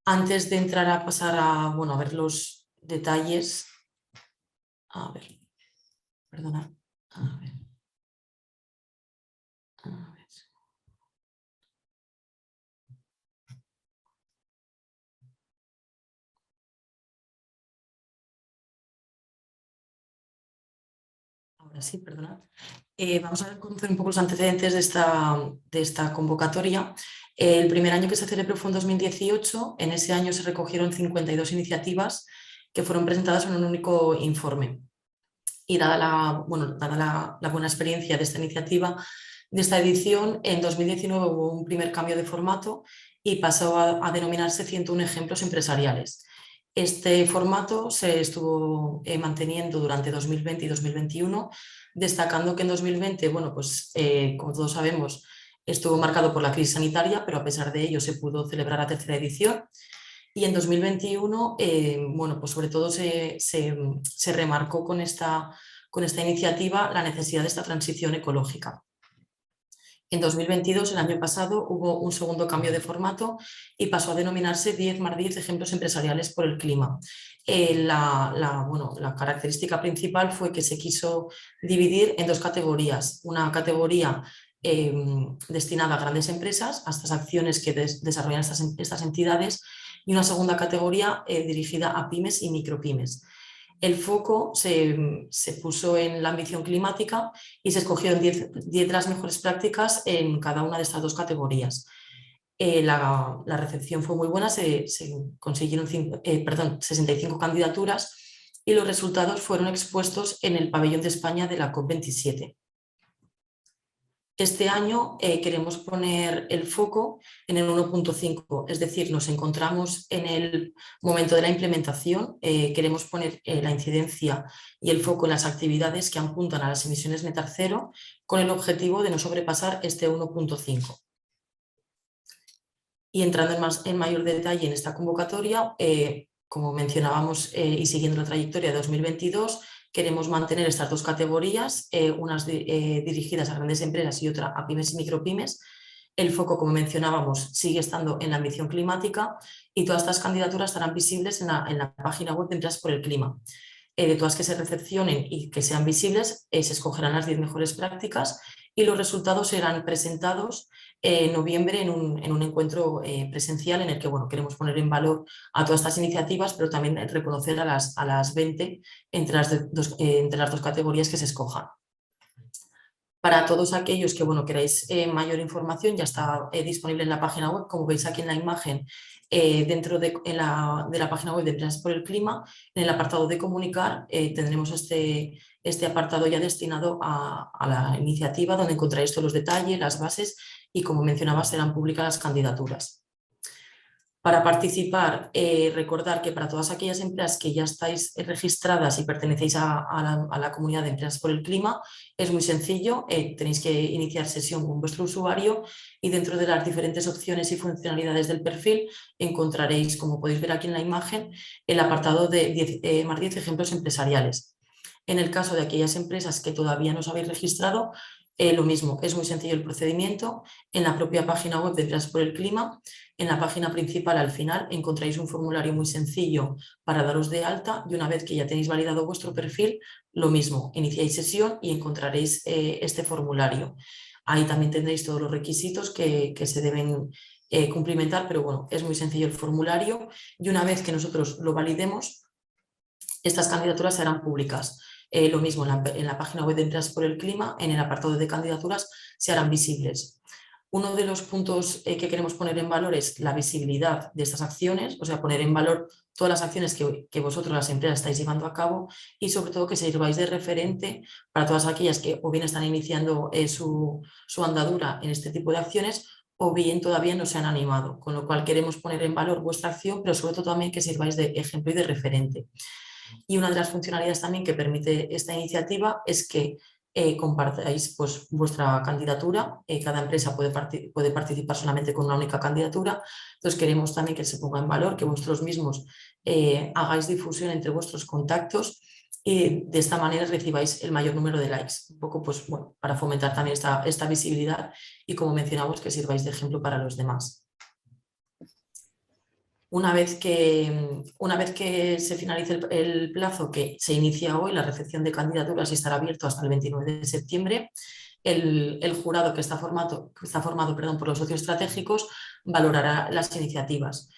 Antes de entrar a pasar a ver los detalles, perdona. Ahora sí, perdonad. Vamos a conocer un poco los antecedentes de esta convocatoria. El primer año que se celebró fue en 2018. En ese año se recogieron 52 iniciativas que fueron presentadas en un único informe. Y dada la buena experiencia de esta iniciativa, de esta edición, en 2019 hubo un primer cambio de formato y pasó a denominarse 101 ejemplos empresariales. Este formato se estuvo manteniendo durante 2020 y 2021, destacando que en 2020, como todos sabemos, estuvo marcado por la crisis sanitaria, pero a pesar de ello se pudo celebrar la tercera edición. Y en 2021, sobre todo se remarcó con esta iniciativa la necesidad de esta transición ecológica. En 2022, el año pasado, hubo un segundo cambio de formato y pasó a denominarse 10x10 ejemplos empresariales por el clima. La característica principal fue que se quiso dividir en dos categorías. Una categoría destinada a grandes empresas, a estas acciones que desarrollan estas entidades, y una segunda categoría dirigida a pymes y micropymes. El foco se puso en la ambición climática y se escogieron 10 de las mejores prácticas en cada una de estas dos categorías. La recepción fue muy buena, se consiguieron 65 candidaturas y los resultados fueron expuestos en el pabellón de España de la COP27. Este año queremos poner el foco en el 1.5, es decir, nos encontramos en el momento de la implementación, queremos poner la incidencia y el foco en las actividades que apuntan a las emisiones net cero con el objetivo de no sobrepasar este 1.5. Y entrando en mayor detalle en esta convocatoria, como mencionábamos y siguiendo la trayectoria de 2022, queremos mantener estas dos categorías, unas dirigidas a grandes empresas y otra a pymes y micropymes. El foco, como mencionábamos, sigue estando en la ambición climática y todas estas candidaturas estarán visibles en la página web de Empresas por el Clima. De todas que se recepcionen y que sean visibles, se escogerán las 10 mejores prácticas y los resultados serán presentados en noviembre en un encuentro presencial en el que queremos poner en valor a todas estas iniciativas, pero también reconocer a las 20 entre las dos categorías que se escojan. Para todos aquellos que queráis mayor información, ya está disponible en la página web, como veis aquí en la imagen, dentro de la página web de Empresas por el Clima, en el apartado de comunicar, tendremos este apartado ya destinado a la iniciativa, donde encontraréis todos los detalles, las bases y, como mencionaba, serán públicas las candidaturas. Para participar, recordar que para todas aquellas empresas que ya estáis registradas y pertenecéis a la comunidad de Empresas por el Clima, es muy sencillo, tenéis que iniciar sesión con vuestro usuario y dentro de las diferentes opciones y funcionalidades del perfil encontraréis, como podéis ver aquí en la imagen, el apartado de 10x10 ejemplos empresariales. En el caso de aquellas empresas que todavía no os habéis registrado, lo mismo, es muy sencillo el procedimiento. En la propia página web de Empresas por el Clima, en la página principal al final encontráis un formulario muy sencillo para daros de alta y una vez que ya tenéis validado vuestro perfil, lo mismo, iniciáis sesión y encontraréis este formulario. Ahí también tendréis todos los requisitos que se deben cumplimentar, pero es muy sencillo el formulario y una vez que nosotros lo validemos, estas candidaturas serán públicas. Lo mismo en la página web de Empresas por el Clima, en el apartado de candidaturas se harán visibles. Uno de los puntos que queremos poner en valor es la visibilidad de estas acciones, o sea, poner en valor todas las acciones que vosotros, las empresas, estáis llevando a cabo y sobre todo que sirváis de referente para todas aquellas que o bien están iniciando su andadura en este tipo de acciones o bien todavía no se han animado, con lo cual queremos poner en valor vuestra acción, pero sobre todo también que sirváis de ejemplo y de referente. Y una de las funcionalidades también que permite esta iniciativa es que compartáis vuestra candidatura. Cada empresa puede participar solamente con una única candidatura. Entonces queremos también que se ponga en valor, que vosotros mismos hagáis difusión entre vuestros contactos y de esta manera recibáis el mayor número de likes. Un poco para fomentar también esta visibilidad y, como mencionamos, que sirváis de ejemplo para los demás. Una vez que se finalice el plazo, que se inicia hoy, la recepción de candidaturas y estará abierto hasta el 29 de septiembre, el jurado que está formado por los socios estratégicos valorará las iniciativas,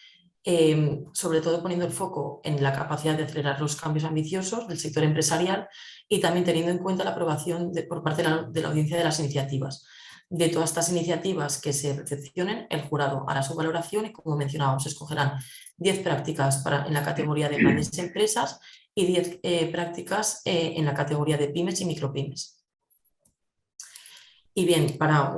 sobre todo poniendo el foco en la capacidad de acelerar los cambios ambiciosos del sector empresarial y también teniendo en cuenta la aprobación por parte de la audiencia de las iniciativas. De todas estas iniciativas que se recepcionen, el jurado hará su valoración y, como mencionábamos, escogerán 10 prácticas en la categoría de grandes empresas y 10 prácticas en la categoría de pymes y micropymes. Y bien, para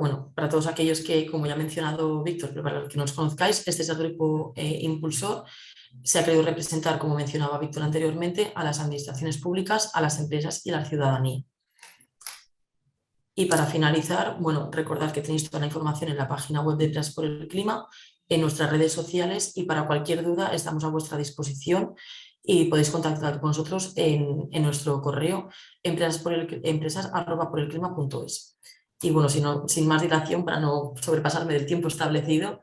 todos aquellos que, como ya ha mencionado Víctor, pero para los que no os conozcáis, este es el grupo impulsor. Se ha querido representar, como mencionaba Víctor anteriormente, a las administraciones públicas, a las empresas y a la ciudadanía. Y para finalizar, recordad que tenéis toda la información en la página web de Empresas por el Clima, en nuestras redes sociales, y para cualquier duda estamos a vuestra disposición y podéis contactar con nosotros en nuestro correo empresas@porelclima.es. Y sin más dilación, para no sobrepasarme del tiempo establecido,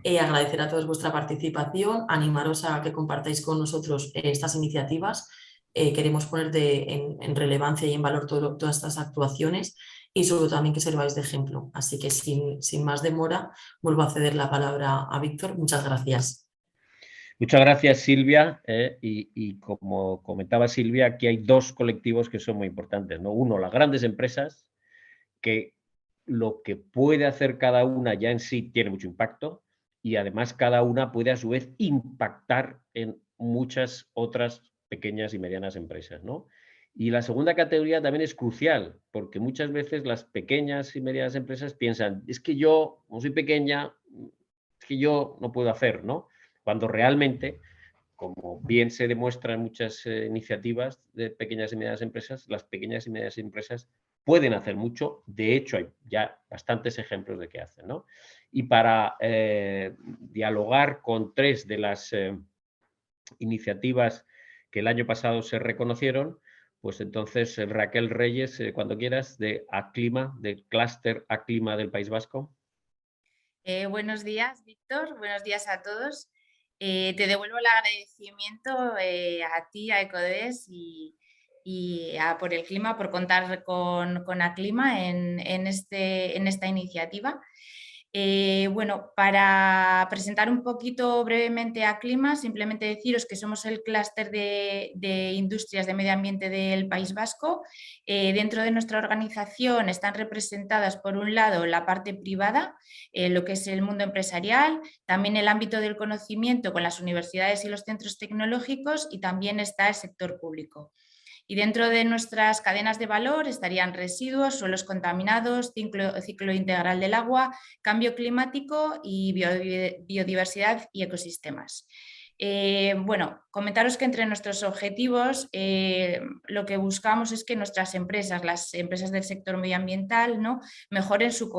agradecer a todos vuestra participación, animaros a que compartáis con nosotros estas iniciativas. Queremos poner en relevancia y en valor todas estas actuaciones y sobre todo también que sirváis de ejemplo. Así que sin más demora, vuelvo a ceder la palabra a Víctor. Muchas gracias. Muchas gracias, Silvia. Y como comentaba Silvia, aquí hay dos colectivos que son muy importantes, ¿no? Uno, las grandes empresas, que lo que puede hacer cada una ya en sí tiene mucho impacto, y además cada una puede a su vez impactar en muchas otras pequeñas y medianas empresas, ¿no? Y la segunda categoría también es crucial, porque muchas veces las pequeñas y medianas empresas piensan, es que yo, como soy pequeña, es que yo no puedo hacer, ¿no? Cuando realmente, como bien se demuestra en muchas iniciativas de pequeñas y medianas empresas, las pequeñas y medianas empresas pueden hacer mucho. De hecho, hay ya bastantes ejemplos de que hacen, ¿no? Y para dialogar con tres de las iniciativas que el año pasado se reconocieron, pues entonces Raquel Reyes, cuando quieras, de Aclima, del clúster Aclima del País Vasco. Buenos días, Víctor. Buenos días a todos. Te devuelvo el agradecimiento a ti, a Ecodes y a Por el Clima por contar con Aclima en esta iniciativa. Para presentar un poquito brevemente a Aclima, simplemente deciros que somos el clúster de industrias de medio ambiente del País Vasco. Dentro de nuestra organización están representadas, por un lado, la parte privada, lo que es el mundo empresarial, también el ámbito del conocimiento con las universidades y los centros tecnológicos, y también está el sector público. Y dentro de nuestras cadenas de valor estarían residuos, suelos contaminados, ciclo integral del agua, cambio climático y biodiversidad y ecosistemas. Comentaros que entre nuestros objetivos lo que buscamos es que nuestras empresas, las empresas del sector medioambiental, ¿no?, mejoren su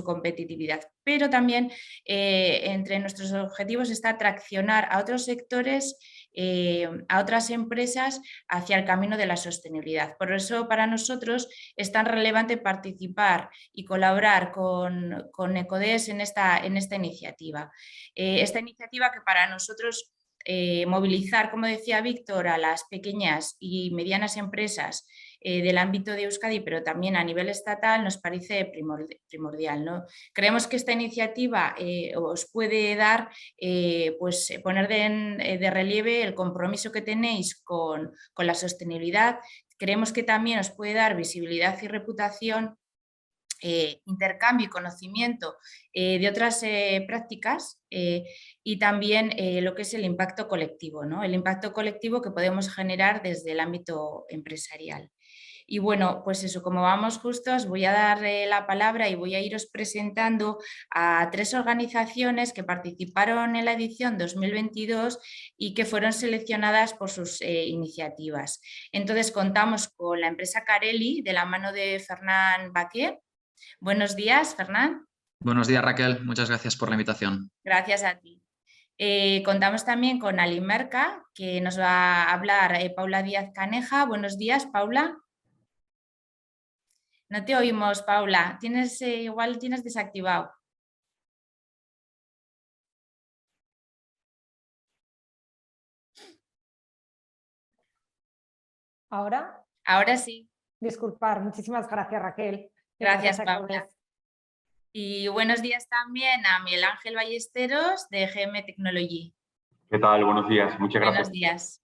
competitividad, pero también entre nuestros objetivos está traccionar a otros sectores, a otras empresas hacia el camino de la sostenibilidad. Por eso para nosotros es tan relevante participar y colaborar con Ecodes en esta iniciativa. Esta iniciativa que para nosotros movilizar, como decía Víctor, a las pequeñas y medianas empresas del ámbito de Euskadi, pero también a nivel estatal, nos parece primordial, ¿no? Creemos que esta iniciativa os puede dar, poner de relieve el compromiso que tenéis con la sostenibilidad. Creemos que también os puede dar visibilidad y reputación, intercambio y conocimiento de otras prácticas y también lo que es el impacto colectivo, ¿no? El impacto colectivo que podemos generar desde el ámbito empresarial. Y bueno, pues eso, como vamos justos, voy a dar la palabra y voy a iros presentando a tres organizaciones que participaron en la edición 2022 y que fueron seleccionadas por sus iniciativas. Entonces contamos con la empresa Carelli, de la mano de Fernán Baquer. Buenos días, Fernán. Buenos días, Raquel. Muchas gracias por la invitación. Gracias a ti. Contamos también con Alimerca, que nos va a hablar Paula Díaz Caneja. Buenos días, Paula. No te oímos, Paula. Igual tienes desactivado. ¿Ahora? Ahora sí. Disculpar. Muchísimas gracias, Raquel. Gracias, Paula. Y buenos días también a Miguel Ángel Ballesteros, de GM Technology. ¿Qué tal? Buenos días. Muchas gracias. Buenos días.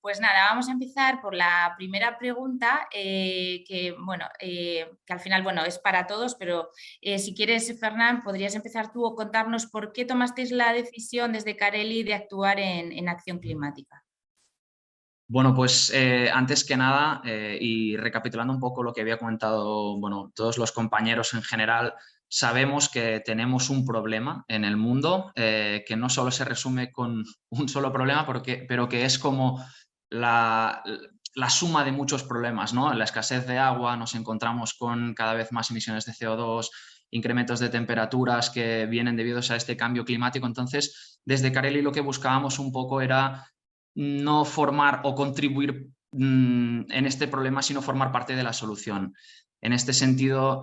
Pues nada, vamos a empezar por la primera pregunta, que al final es para todos, pero si quieres, Fernán, podrías empezar tú o contarnos por qué tomasteis la decisión desde Carely de actuar en acción climática. Bueno, pues antes que nada, y recapitulando un poco lo que había comentado, todos los compañeros en general, sabemos que tenemos un problema en el mundo, que no solo se resume con un solo problema, pero que es como la suma de muchos problemas, ¿no? En la escasez de agua nos encontramos con cada vez más emisiones de CO2, incrementos de temperaturas que vienen debidos a este cambio climático. Entonces, desde Carely lo que buscábamos un poco era no formar o contribuir en este problema, sino formar parte de la solución. En este sentido,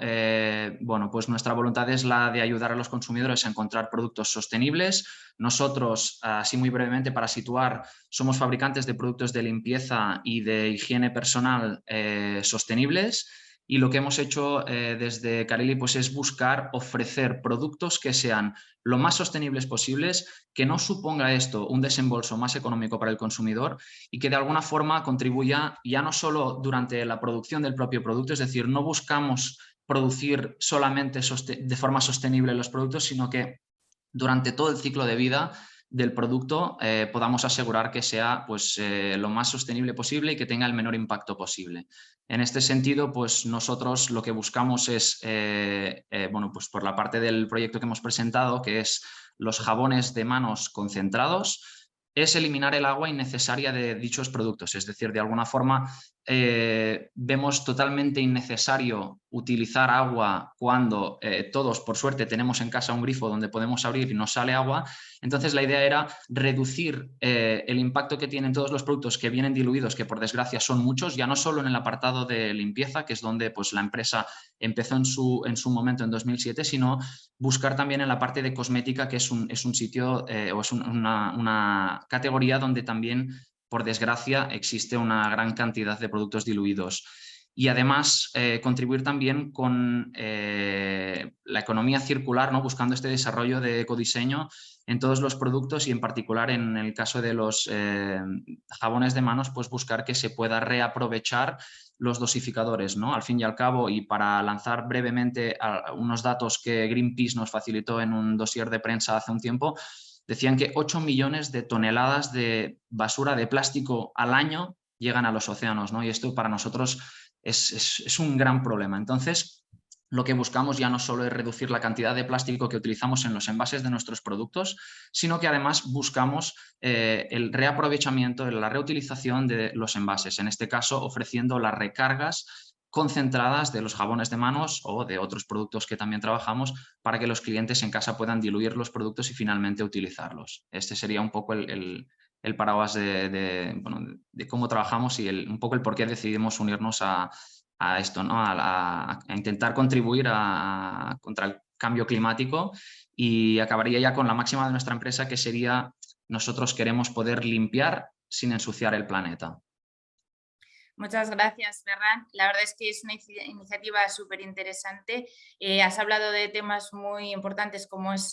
pues nuestra voluntad es la de ayudar a los consumidores a encontrar productos sostenibles. Nosotros, así muy brevemente para situar, somos fabricantes de productos de limpieza y de higiene personal sostenibles. Y lo que hemos hecho desde Carely pues es buscar ofrecer productos que sean lo más sostenibles posibles, que no suponga esto un desembolso más económico para el consumidor y que de alguna forma contribuya ya no solo durante la producción del propio producto, es decir, no buscamos producir solamente de forma sostenible los productos, sino que durante todo el ciclo de vida del producto podamos asegurar que sea lo más sostenible posible y que tenga el menor impacto posible. En este sentido, pues nosotros lo que buscamos es, pues por la parte del proyecto que hemos presentado, que es los jabones de manos concentrados, es eliminar el agua innecesaria de dichos productos. Es decir, de alguna forma vemos totalmente innecesario utilizar agua cuando todos, por suerte, tenemos en casa un grifo donde podemos abrir y nos sale agua. Entonces, la idea era reducir el impacto que tienen todos los productos que vienen diluidos, que por desgracia son muchos, ya no solo en el apartado de limpieza, que es donde pues, la empresa empezó en su momento en 2007, sino buscar también en la parte de cosmética, que es un sitio o es una categoría donde también, por desgracia, existe una gran cantidad de productos diluidos. Y además contribuir también con la economía circular, ¿no? Buscando este desarrollo de ecodiseño en todos los productos y en particular en el caso de los jabones de manos, pues buscar que se pueda reaprovechar los dosificadores, ¿no? Al fin y al cabo, y para lanzar brevemente unos datos que Greenpeace nos facilitó en un dossier de prensa hace un tiempo, decían que 8 millones de toneladas de basura de plástico al año llegan a los océanos, ¿no? Y esto para nosotros es un gran problema. Entonces, lo que buscamos ya no solo es reducir la cantidad de plástico que utilizamos en los envases de nuestros productos, sino que además buscamos el reaprovechamiento, la reutilización de los envases, en este caso ofreciendo las recargas concentradas de los jabones de manos o de otros productos que también trabajamos para que los clientes en casa puedan diluir los productos y finalmente utilizarlos. Este sería un poco el paraguas de cómo trabajamos y un poco el por qué decidimos unirnos a esto, ¿no? a intentar contribuir contra el cambio climático, y acabaría ya con la máxima de nuestra empresa, que sería: nosotros queremos poder limpiar sin ensuciar el planeta. Muchas gracias, Ferran. La verdad es que es una iniciativa súper interesante. Has hablado de temas muy importantes como es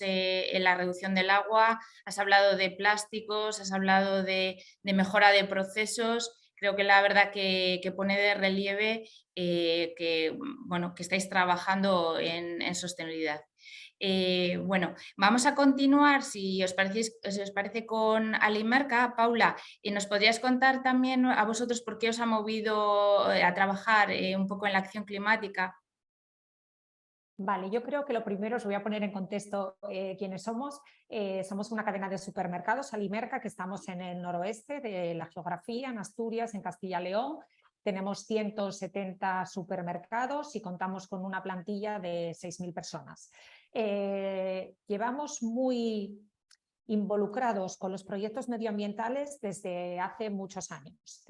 la reducción del agua, has hablado de plásticos, has hablado de mejora de procesos. Creo que la verdad que pone de relieve que estáis trabajando en sostenibilidad. Vamos a continuar, si os parece, con Alimerka. Paula, ¿nos podrías contar también a vosotros por qué os ha movido a trabajar un poco en la acción climática? Vale, yo creo que lo primero os voy a poner en contexto quiénes somos. Somos una cadena de supermercados, Alimerka, que estamos en el noroeste de la geografía, en Asturias, en Castilla y León. Tenemos 170 supermercados y contamos con una plantilla de 6.000 personas. Llevamos muy involucrados con los proyectos medioambientales desde hace muchos años.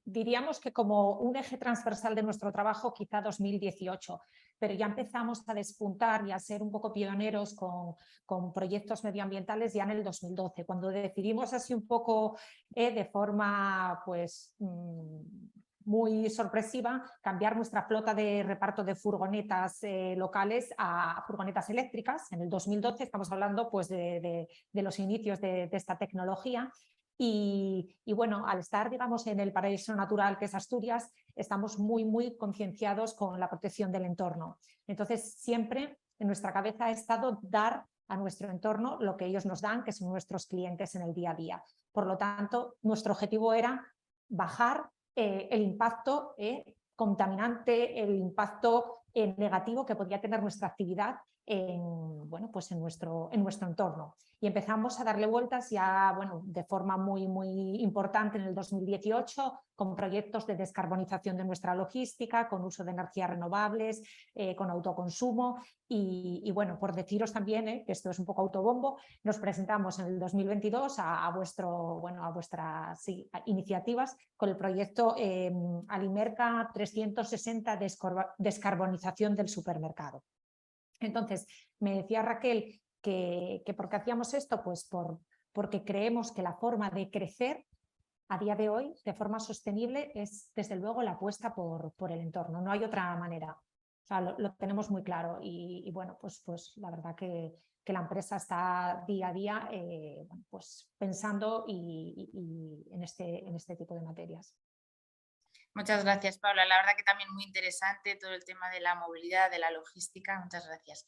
Diríamos que como un eje transversal de nuestro trabajo, quizá 2018, pero ya empezamos a despuntar y a ser un poco pioneros con proyectos medioambientales ya en el 2012, cuando decidimos así un poco de forma muy sorpresiva cambiar nuestra flota de reparto de furgonetas locales a furgonetas eléctricas. En el 2012 estamos hablando pues, de los inicios de esta tecnología. Y bueno, al estar, digamos, en el paraíso natural que es Asturias, estamos muy concienciados con la protección del entorno. Entonces, siempre en nuestra cabeza ha estado dar a nuestro entorno lo que ellos nos dan, que son nuestros clientes en el día a día. Por lo tanto, nuestro objetivo era bajar el impacto contaminante, el impacto negativo que podía tener nuestra actividad bueno, pues en nuestro entorno. Y empezamos a darle vueltas ya, bueno, de forma muy importante en el 2018 con proyectos de descarbonización de nuestra logística, con uso de energías renovables, con autoconsumo y bueno, por deciros también, que esto es un poco autobombo, nos presentamos en el 2022 a vuestras iniciativas con el proyecto Alimerca 360 descarbonización del supermercado. Entonces, me decía Raquel que ¿por qué hacíamos esto? Pues porque creemos que la forma de crecer a día de hoy de forma sostenible es desde luego la apuesta por el entorno, no hay otra manera. O sea, lo tenemos muy claro y bueno, pues la verdad que la empresa está día a día pues pensando en este tipo de materias. Muchas gracias, Paula. La verdad que también muy interesante todo el tema de la movilidad, de la logística. Muchas gracias.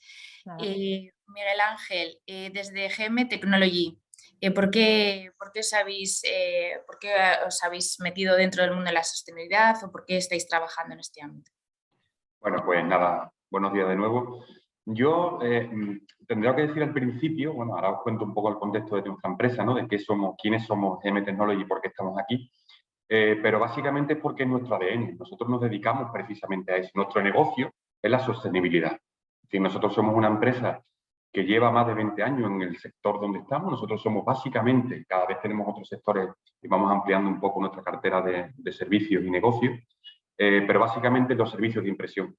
Miguel Ángel, desde GM Technology, ¿por qué os habéis metido dentro del mundo de la sostenibilidad o por qué estáis trabajando en este ámbito? Bueno, pues nada, buenos días de nuevo. Yo tendría que decir al principio, bueno, ahora os cuento un poco el contexto de nuestra empresa, ¿no? De qué somos, quiénes somos GM Technology y por qué estamos aquí. Pero básicamente es porque es nuestro ADN. Nosotros nos dedicamos precisamente a eso. Nuestro negocio es la sostenibilidad. Es decir, nosotros somos una empresa que lleva más de 20 años en el sector donde estamos. Nosotros somos básicamente, cada vez tenemos otros sectores y vamos ampliando un poco nuestra cartera de servicios y negocios, pero básicamente los servicios de impresión.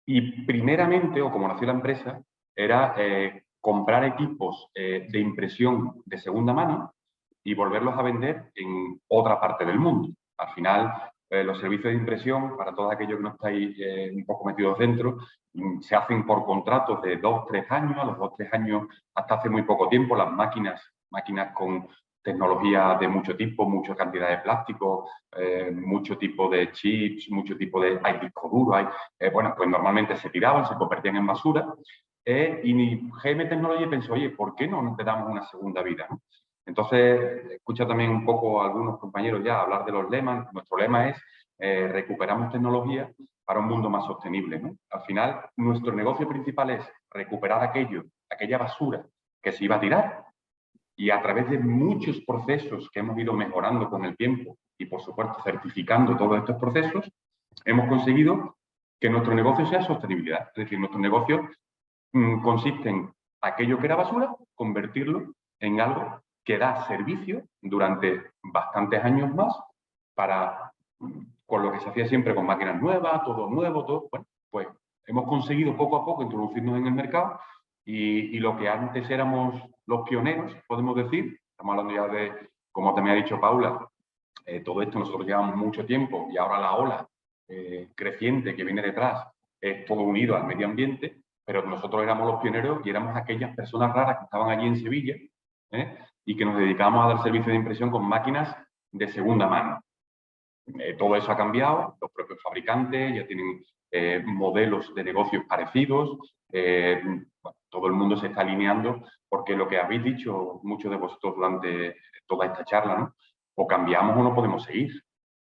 Y primeramente, o como nació la empresa, era comprar equipos de impresión de segunda mano y volverlos a vender en otra parte del mundo. Al final, los servicios de impresión, para todos aquellos que no estáis un poco metidos dentro, se hacen por contratos de 2-3 años. A los 2-3 años, hasta hace muy poco tiempo, las máquinas con tecnología de mucho tipo, mucha cantidad de plástico, mucho tipo de chips, mucho tipo de... Hay disco duro, bueno, pues normalmente se tiraban, se convertían en basura. Y GM Technology pensó, oye, ¿por qué no te damos una segunda vida, ¿no? Entonces, escucha también un poco a algunos compañeros ya hablar de los lemas. Nuestro lema es recuperamos tecnología para un mundo más sostenible, ¿no? Al final, nuestro negocio principal es recuperar aquella basura que se iba a tirar, y a través de muchos procesos que hemos ido mejorando con el tiempo y, por supuesto, certificando todos estos procesos, hemos conseguido que nuestro negocio sea sostenibilidad. Es decir, nuestro negocio consiste en aquello que era basura, convertirlo en algo que da servicio durante bastantes años más con lo que se hacía siempre con máquinas nuevas, todo nuevo, todo. Bueno, pues hemos conseguido poco a poco introducirnos en el mercado y lo que antes éramos los pioneros, podemos decir, estamos hablando ya de, como también ha dicho Paula, todo esto nosotros llevamos mucho tiempo y ahora la ola creciente que viene detrás es todo unido al medio ambiente, pero nosotros éramos los pioneros y éramos aquellas personas raras que estaban allí en Sevilla y que nos dedicábamos a dar servicio de impresión con máquinas de segunda mano. Todo eso ha cambiado, los propios fabricantes ya tienen modelos de negocios parecidos, todo el mundo se está alineando porque lo que habéis dicho muchos de vosotros durante toda esta charla, ¿no? O cambiamos o no podemos seguir.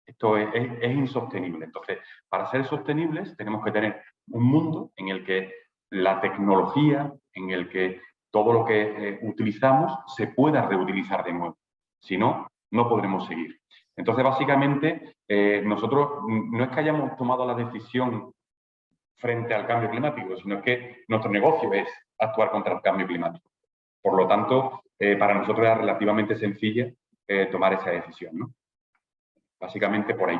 Esto es insostenible. Entonces, para ser sostenibles tenemos que tener un mundo en el que la tecnología, en el que todo lo que utilizamos se pueda reutilizar de nuevo. Si no, no podremos seguir. Entonces, básicamente, nosotros no es que hayamos tomado la decisión frente al cambio climático, sino que nuestro negocio es actuar contra el cambio climático. Por lo tanto, para nosotros era relativamente sencilla tomar esa decisión, ¿no? Básicamente por ahí.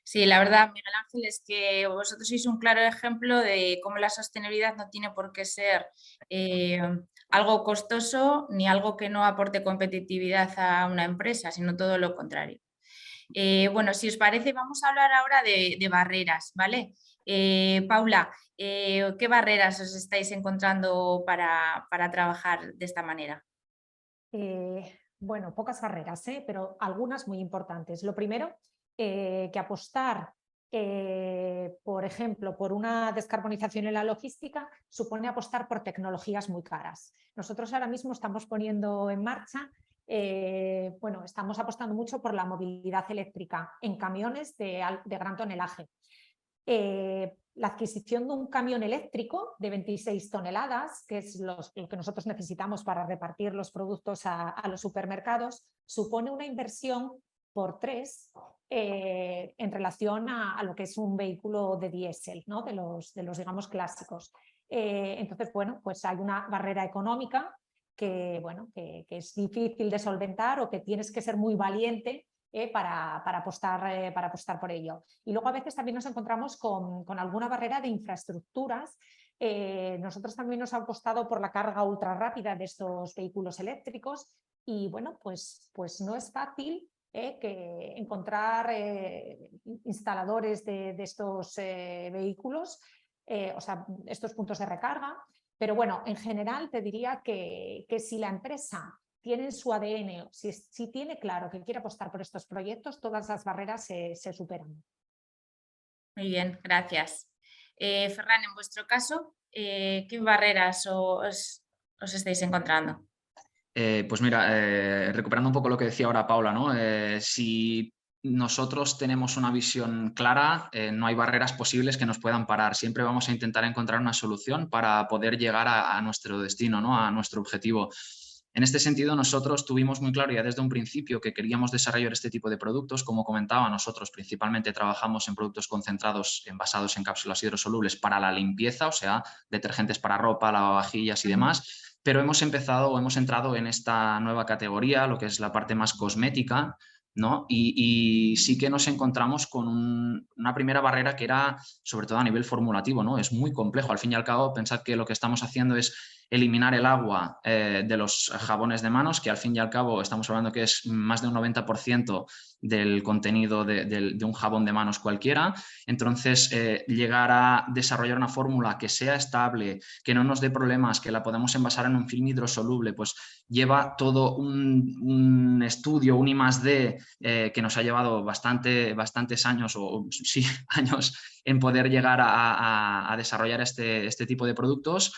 Sí, la verdad, Miguel Ángel, es que vosotros sois un claro ejemplo de cómo la sostenibilidad no tiene por qué ser algo costoso ni algo que no aporte competitividad a una empresa, sino todo lo contrario. Bueno, si os parece, vamos a hablar ahora de barreras, ¿vale? Paula, ¿qué barreras os estáis encontrando para trabajar de esta manera? Bueno, pocas barreras, pero algunas muy importantes. Lo primero, que apostar, por ejemplo, por una descarbonización en la logística supone apostar por tecnologías muy caras. Nosotros ahora mismo estamos poniendo en marcha, bueno, estamos apostando mucho por la movilidad eléctrica en camiones de gran tonelaje. La adquisición de un camión eléctrico de 26 toneladas, que es lo que nosotros necesitamos para repartir los productos a los supermercados, supone una inversión por 3 en relación a lo que es un vehículo de diésel, ¿no? de los digamos, clásicos. Entonces, bueno, pues hay una barrera económica que, bueno, que es difícil de solventar o que tienes que ser muy valiente para apostar por ello. Y luego a veces también nos encontramos con alguna barrera de infraestructuras. Nosotros también nos hemos apostado por la carga ultra rápida de estos vehículos eléctricos y bueno, pues no es fácil que encontrar instaladores de estos vehículos, o sea, estos puntos de recarga. Pero bueno, en general te diría que si la empresa tiene en su ADN, si tiene claro que quiere apostar por estos proyectos, todas las barreras se superan. Muy bien, gracias. Ferran, en vuestro caso, ¿qué barreras os estáis encontrando? Pues mira, recuperando un poco lo que decía ahora Paula, ¿no? Si nosotros tenemos una visión clara, no hay barreras posibles que nos puedan parar. Siempre vamos a intentar encontrar una solución para poder llegar a nuestro destino, ¿no? A nuestro objetivo. En este sentido, nosotros tuvimos muy claro ya desde un principio que queríamos desarrollar este tipo de productos. Como comentaba, nosotros principalmente trabajamos en productos concentrados envasados en cápsulas hidrosolubles para la limpieza, o sea, detergentes para ropa, lavavajillas y demás. Pero hemos entrado en esta nueva categoría, lo que es la parte más cosmética, ¿no? Y sí que nos encontramos con una primera barrera que era, sobre todo a nivel formulativo, ¿no? Es muy complejo. Al fin y al cabo, pensad que lo que estamos haciendo es eliminar el agua de los jabones de manos, que al fin y al cabo estamos hablando que es más de un 90% del contenido de un jabón de manos cualquiera. Entonces, llegar a desarrollar una fórmula que sea estable, que no nos dé problemas, que la podamos envasar en un film hidrosoluble, pues lleva todo un estudio, un I+D, que nos ha llevado bastantes años, o sí, años, en poder llegar a desarrollar este tipo de productos.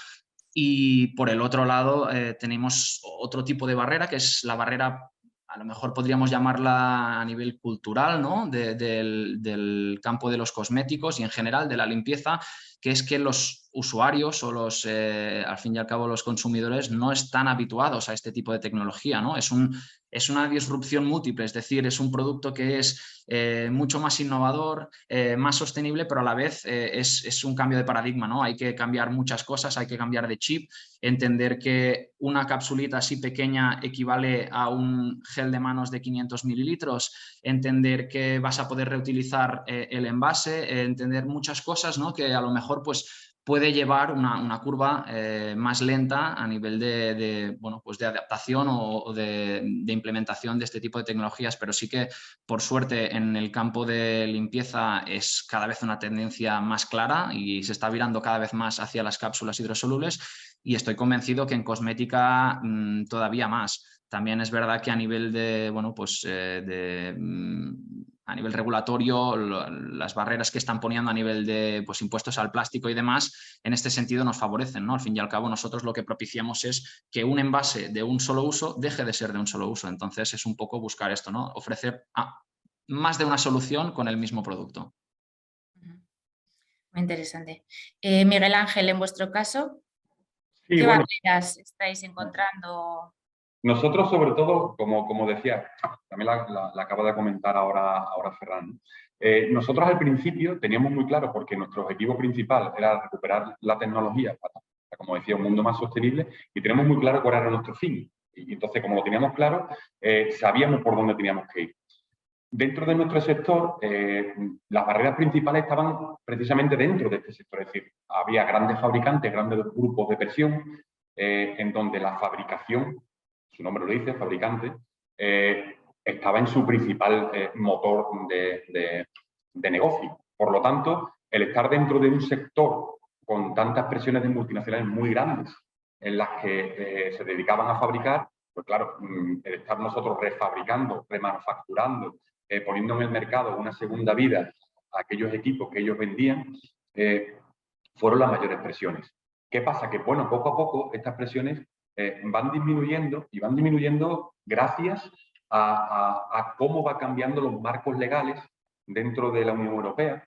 Y por el otro lado tenemos otro tipo de barrera, que es la barrera, a lo mejor podríamos llamarla a nivel cultural, ¿no? del campo de los cosméticos y en general de la limpieza, que es que los usuarios o al fin y al cabo los consumidores no están habituados a este tipo de tecnología, ¿no? Es una disrupción múltiple, es decir, es un producto que es mucho más innovador, más sostenible, pero a la vez es un cambio de paradigma, ¿no? Hay que cambiar muchas cosas, hay que cambiar de chip, entender que una capsulita así pequeña equivale a un gel de manos de 500 mililitros, entender que vas a poder reutilizar el envase, entender muchas cosas, ¿no? Que a lo mejor pues puede llevar una curva más lenta a nivel bueno, pues de adaptación o de implementación de este tipo de tecnologías, pero sí que, por suerte, en el campo de limpieza es cada vez una tendencia más clara y se está virando cada vez más hacia las cápsulas hidrosolubles y estoy convencido que en cosmética todavía más. También es verdad que a nivel de, bueno, pues a nivel regulatorio, las barreras que están poniendo a nivel de pues, impuestos al plástico y demás, en este sentido nos favorecen, ¿no? Al fin y al cabo, nosotros lo que propiciamos es que un envase de un solo uso deje de ser de un solo uso. Entonces, es un poco buscar esto, ¿no? Ofrecer más de una solución con el mismo producto. Muy interesante. Miguel Ángel, en vuestro caso, sí, ¿qué barreras estáis encontrando? Nosotros, sobre todo, como decía, también la acaba de comentar ahora Ferran, nosotros al principio teníamos muy claro, porque nuestro objetivo principal era recuperar la tecnología para, como decía, un mundo más sostenible, y teníamos muy claro cuál era nuestro fin. Y entonces, como lo teníamos claro, sabíamos por dónde teníamos que ir. Dentro de nuestro sector, las barreras principales estaban precisamente dentro de este sector, es decir, había grandes fabricantes, grandes grupos de presión, en donde la fabricación, su nombre lo dice, fabricante, estaba en su principal motor de negocio. Por lo tanto, el estar dentro de un sector con tantas presiones de multinacionales muy grandes en las que se dedicaban a fabricar, pues claro, el estar nosotros refabricando, remanufacturando, poniendo en el mercado una segunda vida a aquellos equipos que ellos vendían, fueron las mayores presiones. ¿Qué pasa? Que, bueno, poco a poco estas presiones van disminuyendo y van disminuyendo gracias a cómo va cambiando los marcos legales dentro de la Unión Europea,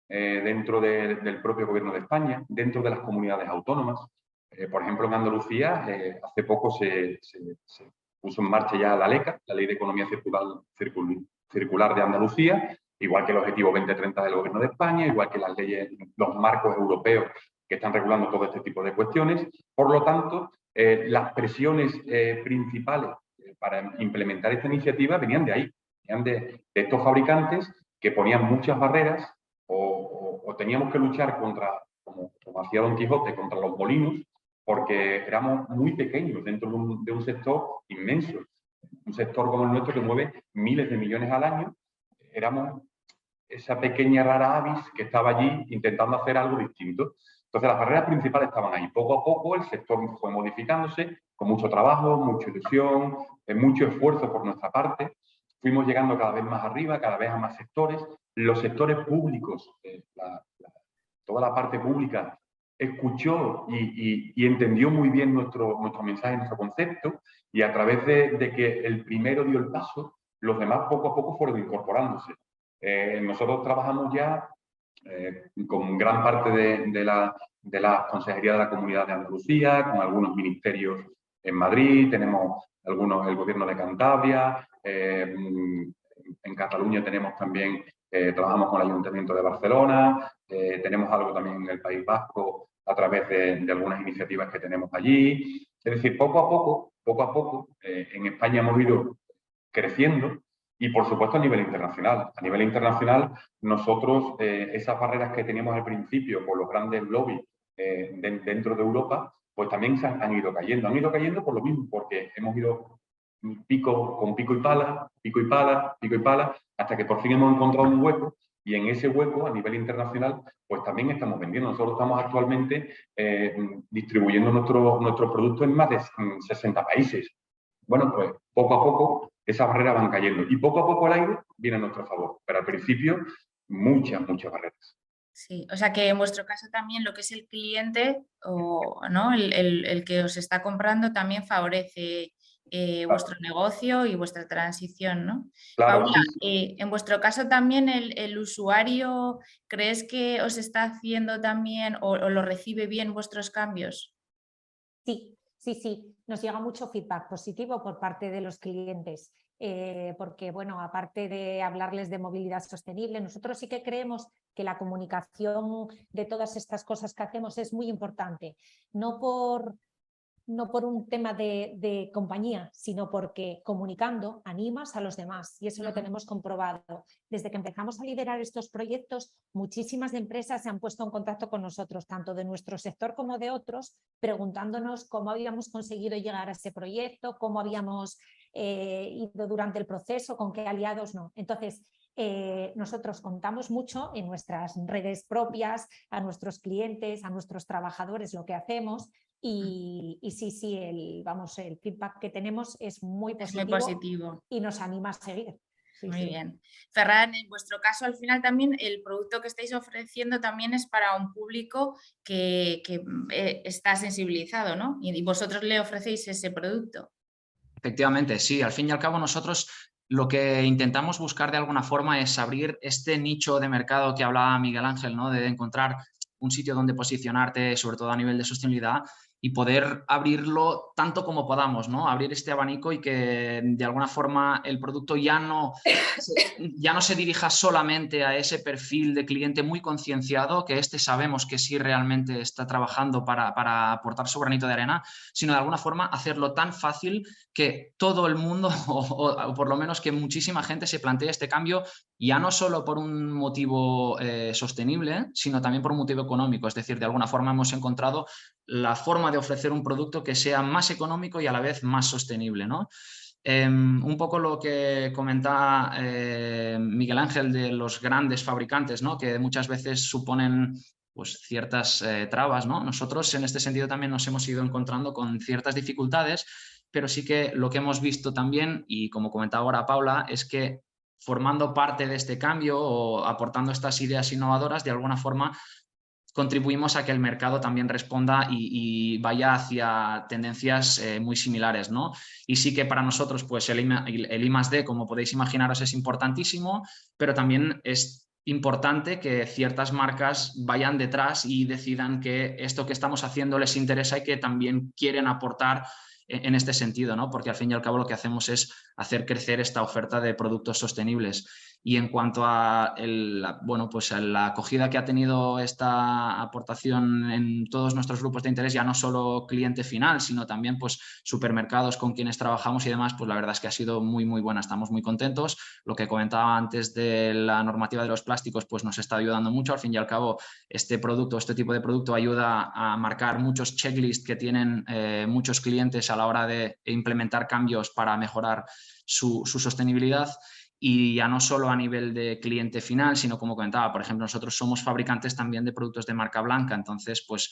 dentro del propio Gobierno de España, dentro de las comunidades autónomas. Por ejemplo, en Andalucía, hace poco se puso en marcha ya la LECA, la Ley de Economía Circular de Andalucía, igual que el Objetivo 2030 del Gobierno de España, igual que las leyes, los marcos europeos que están regulando todo este tipo de cuestiones. Por lo tanto, las presiones principales para implementar esta iniciativa venían de ahí, venían de estos fabricantes que ponían muchas barreras o teníamos que luchar contra, como hacía Don Quijote, contra los molinos, porque éramos muy pequeños dentro de un sector inmenso. Un sector como el nuestro que mueve miles de millones al año, éramos esa pequeña rara avis que estaba allí intentando hacer algo distinto. Entonces las barreras principales estaban ahí. Poco a poco el sector fue modificándose, con mucho trabajo, mucha ilusión, mucho esfuerzo por nuestra parte. Fuimos llegando cada vez más arriba, cada vez a más sectores. Los sectores públicos, toda la parte pública, escuchó y entendió muy bien nuestro mensaje, nuestro concepto, y a través de que el primero dio el paso, los demás poco a poco fueron incorporándose. Nosotros trabajamos ya con gran parte de la Consejería de la Comunidad de Andalucía, con algunos ministerios en Madrid, tenemos algunos, el Gobierno de Cantabria, en Cataluña tenemos también, trabajamos con el Ayuntamiento de Barcelona, tenemos algo también en el País Vasco a través de algunas iniciativas que tenemos allí. Es decir, poco a poco, en España hemos ido creciendo y, por supuesto, a nivel internacional. A nivel internacional, nosotros, esas barreras que teníamos al principio con los grandes lobbies dentro de Europa, pues también se han ido cayendo. Han ido cayendo por lo mismo, porque hemos ido con pico y pala, hasta que por fin hemos encontrado un hueco, y en ese hueco, a nivel internacional, pues también estamos vendiendo. Nosotros estamos actualmente distribuyendo nuestros productos en más de 60 países. Bueno, pues poco a poco esas barreras van cayendo, y poco a poco el aire viene a nuestro favor, pero al principio muchas barreras. Sí, o sea que en vuestro caso también lo que es el cliente, ¿no? el que os está comprando también favorece vuestro negocio y vuestra transición, ¿no? Claro, Paula, sí. en vuestro caso también el usuario, ¿crees que os está haciendo también o lo recibe bien vuestros cambios? Sí, nos llega mucho feedback positivo por parte de los clientes, porque, bueno, aparte de hablarles de movilidad sostenible, nosotros sí que creemos que la comunicación de todas estas cosas que hacemos es muy importante, no por un tema de compañía, sino porque comunicando animas a los demás, y eso lo tenemos comprobado. Desde que empezamos a liderar estos proyectos, muchísimas empresas se han puesto en contacto con nosotros, tanto de nuestro sector como de otros, preguntándonos cómo habíamos conseguido llegar a ese proyecto, cómo habíamos ido durante el proceso, con qué aliados no. Entonces, nosotros contamos mucho en nuestras redes propias, a nuestros clientes, a nuestros trabajadores, lo que hacemos. Y sí, el feedback que tenemos es muy positivo y nos anima a seguir. Muy bien. Ferran, en vuestro caso, al final también el producto que estáis ofreciendo también es para un público que está sensibilizado, ¿no? Y vosotros le ofrecéis ese producto. Efectivamente, sí. Al fin y al cabo, nosotros lo que intentamos buscar de alguna forma es abrir este nicho de mercado que hablaba Miguel Ángel, ¿no? De encontrar un sitio donde posicionarte, sobre todo a nivel de sostenibilidad, y poder abrirlo tanto como podamos, ¿no? Abrir este abanico y que de alguna forma el producto ya no se dirija solamente a ese perfil de cliente muy concienciado, que sabemos que sí realmente está trabajando para aportar su granito de arena, sino de alguna forma hacerlo tan fácil que todo el mundo, o por lo menos que muchísima gente se plantee este cambio, ya no solo por un motivo sostenible, sino también por un motivo económico. Es decir, de alguna forma hemos encontrado la forma de ofrecer un producto que sea más económico y a la vez más sostenible, ¿no? Un poco lo que comentaba Miguel Ángel de los grandes fabricantes, ¿no? Que muchas veces suponen pues, ciertas trabas, ¿no? Nosotros en este sentido también nos hemos ido encontrando con ciertas dificultades, pero sí que lo que hemos visto también, y como comentaba ahora Paula, es que formando parte de este cambio o aportando estas ideas innovadoras, de alguna forma contribuimos a que el mercado también responda y vaya hacia tendencias muy similares, ¿no? Y sí que para nosotros pues el I+D, como podéis imaginaros, es importantísimo, pero también es importante que ciertas marcas vayan detrás y decidan que esto que estamos haciendo les interesa y que también quieren aportar en este sentido, ¿no? Porque al fin y al cabo lo que hacemos es hacer crecer esta oferta de productos sostenibles. Y en cuanto a pues a la acogida que ha tenido esta aportación en todos nuestros grupos de interés, ya no solo cliente final, sino también pues, supermercados con quienes trabajamos y demás, pues la verdad es que ha sido muy, muy buena. Estamos muy contentos. Lo que comentaba antes de la normativa de los plásticos, pues nos está ayudando mucho. Al fin y al cabo, este tipo de producto ayuda a marcar muchos checklists que tienen muchos clientes a la hora de implementar cambios para mejorar su sostenibilidad. Y ya no solo a nivel de cliente final, sino como comentaba, por ejemplo, nosotros somos fabricantes también de productos de marca blanca, entonces pues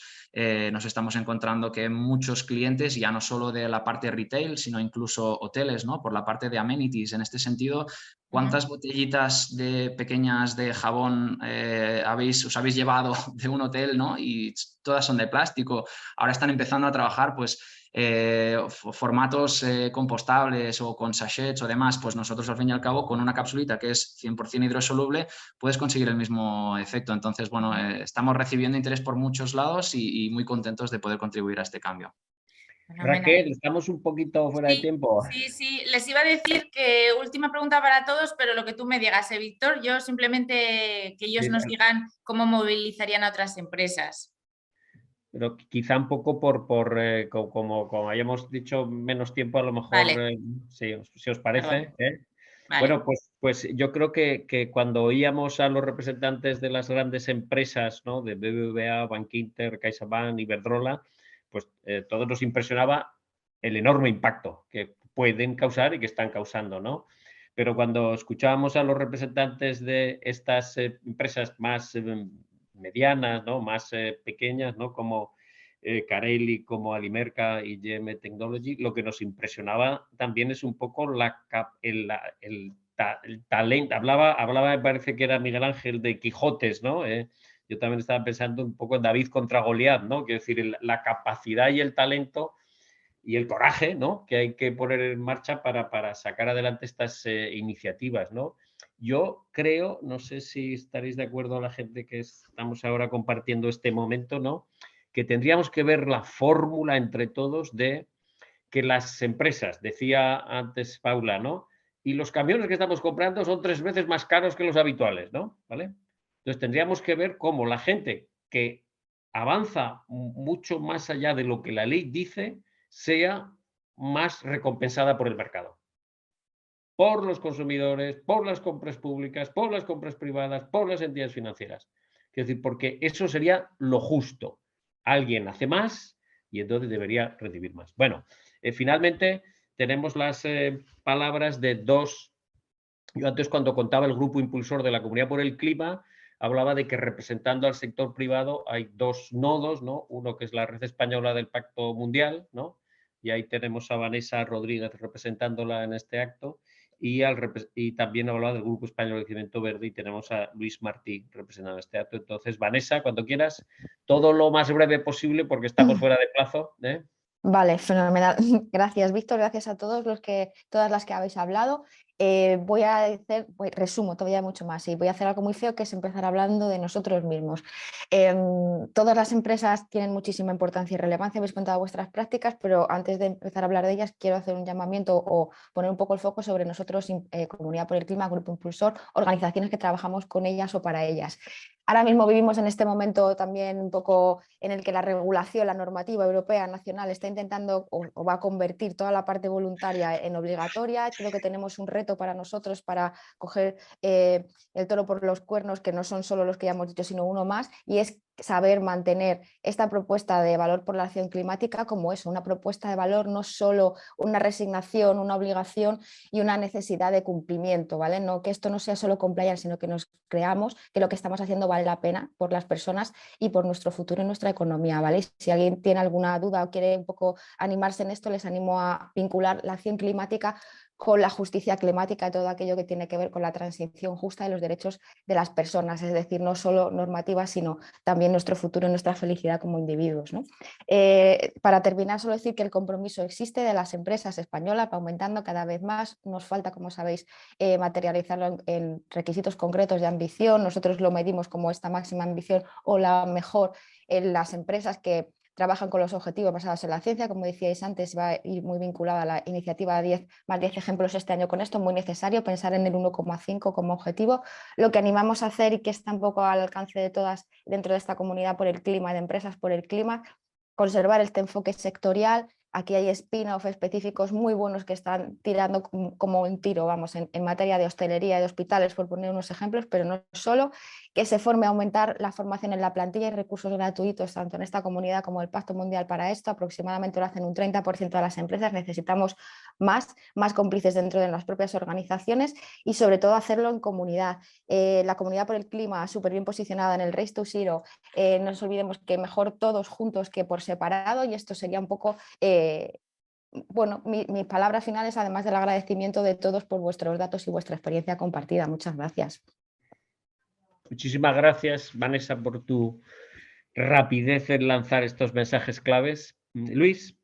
nos estamos encontrando que muchos clientes, ya no solo de la parte retail, sino incluso hoteles, ¿no? Por la parte de amenities, en este sentido, ¿cuántas botellitas pequeñas de jabón os habéis llevado de un hotel, ¿no? Y todas son de plástico. Ahora están empezando a trabajar pues formatos compostables o con sachets o demás, pues nosotros al fin y al cabo con una capsulita que es 100% hidrosoluble puedes conseguir el mismo efecto. Entonces, bueno, estamos recibiendo interés por muchos lados y muy contentos de poder contribuir a este cambio. Raquel, estamos un poquito fuera de tiempo. Sí, les iba a decir que última pregunta para todos, pero lo que tú me digas, Víctor, yo simplemente que ellos nos digan cómo movilizarían a otras empresas. Pero quizá un poco como hayamos dicho menos tiempo, a lo mejor, vale. Si os parece. Vale. Bueno, pues yo creo que cuando oíamos a los representantes de las grandes empresas, ¿no? De BBVA, Bankinter, CaixaBank, Iberdrola, pues todos nos impresionaba el enorme impacto que pueden causar y que están causando, ¿no? Pero cuando escuchábamos a los representantes de estas empresas más medianas, ¿no? Más pequeñas, ¿no? Como Carelli, como Alimerca y GM Technology, lo que nos impresionaba también es un poco el talento. Hablaba, me parece que era Miguel Ángel, de Quijotes, ¿no? Yo también estaba pensando un poco en David contra Goliat, ¿no? Quiero decir, la capacidad y el talento y el coraje, ¿no? Que hay que poner en marcha para sacar adelante estas iniciativas, ¿no? Yo creo, no sé si estaréis de acuerdo la gente que estamos ahora compartiendo este momento, ¿no? Que tendríamos que ver la fórmula entre todos de que las empresas, decía antes Paula, ¿no? Y los camiones que estamos comprando son 3 veces más caros que los habituales, ¿no? ¿Vale? Entonces tendríamos que ver cómo la gente que avanza mucho más allá de lo que la ley dice sea más recompensada por el mercado. Por los consumidores, por las compras públicas, por las compras privadas, por las entidades financieras. Es decir, porque eso sería lo justo. Alguien hace más y entonces debería recibir más. Bueno, finalmente tenemos las palabras de dos. Yo antes, cuando contaba el grupo impulsor de la Comunidad por el Clima, hablaba de que representando al sector privado hay dos nodos, ¿no? Uno que es la Red Española del Pacto Mundial, ¿no? Y ahí tenemos a Vanessa Rodríguez representándola en este acto. Y también hablaba del Grupo Español de Crecimiento Verde y tenemos a Luis Martí representando este acto. Entonces, Vanessa, cuando quieras, todo lo más breve posible porque estamos fuera de plazo. Vale, fenomenal. Gracias, Víctor. Gracias a todas las que habéis hablado. Resumo todavía mucho más y voy a hacer algo muy feo, que es empezar hablando de nosotros mismos. Todas las empresas tienen muchísima importancia y relevancia, habéis contado vuestras prácticas, pero antes de empezar a hablar de ellas quiero hacer un llamamiento o poner un poco el foco sobre nosotros, Comunidad por el Clima, Grupo Impulsor, organizaciones que trabajamos con ellas o para ellas. Ahora mismo vivimos en este momento también un poco en el que la regulación, la normativa europea, nacional, está intentando o va a convertir toda la parte voluntaria en obligatoria. Creo que tenemos un reto para nosotros para coger el toro por los cuernos, que no son solo los que ya hemos dicho, sino uno más, y es saber mantener esta propuesta de valor por la acción climática como eso, una propuesta de valor, no solo una resignación, una obligación y una necesidad de cumplimiento, ¿vale? No que esto no sea solo compliance, sino que nos creamos que lo que estamos haciendo vale vale la pena por las personas y por nuestro futuro y nuestra economía, ¿vale? Si alguien tiene alguna duda o quiere un poco animarse en esto, les animo a vincular la acción climática con la justicia climática y todo aquello que tiene que ver con la transición justa y los derechos de las personas, es decir, no solo normativas, sino también nuestro futuro y nuestra felicidad como individuos, ¿no? Para terminar, solo decir que el compromiso existe de las empresas españolas, va aumentando cada vez más, nos falta, como sabéis, materializarlo en requisitos concretos de ambición, nosotros lo medimos como esta máxima ambición o la mejor en las empresas que trabajan con los objetivos basados en la ciencia, como decíais antes, va a ir muy vinculada a la iniciativa 10 más 10 ejemplos este año con esto, muy necesario pensar en el 1,5 como objetivo. Lo que animamos a hacer y que está un poco al alcance de todas dentro de esta comunidad por el clima, de empresas por el clima, conservar este enfoque sectorial. Aquí hay spin-off específicos muy buenos que están tirando como un tiro, vamos, en materia de hostelería y de hospitales, por poner unos ejemplos, pero no solo, que se forme a aumentar la formación en la plantilla y recursos gratuitos, tanto en esta comunidad como el Pacto Mundial para esto, aproximadamente lo hacen un 30% de las empresas, necesitamos más cómplices dentro de las propias organizaciones y sobre todo hacerlo en comunidad. La comunidad por el clima súper bien posicionada en el Race to Zero, no nos olvidemos que mejor todos juntos que por separado, y esto sería un poco... bueno, mis palabras finales, además del agradecimiento de todos por vuestros datos y vuestra experiencia compartida. Muchas gracias. Muchísimas gracias, Vanessa, por tu rapidez en lanzar estos mensajes claves. Luis.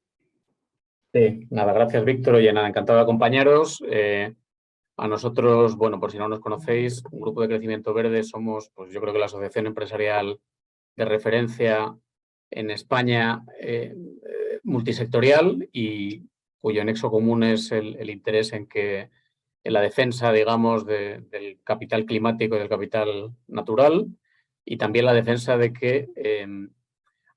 Sí, nada, gracias, Víctor. Oye, nada, encantado de acompañaros. A nosotros, bueno, por si no nos conocéis, un grupo de Crecimiento Verde somos, pues yo creo que la asociación empresarial de referencia en España multisectorial y cuyo nexo común es el interés en la defensa, digamos, del capital climático y del capital natural y también la defensa de que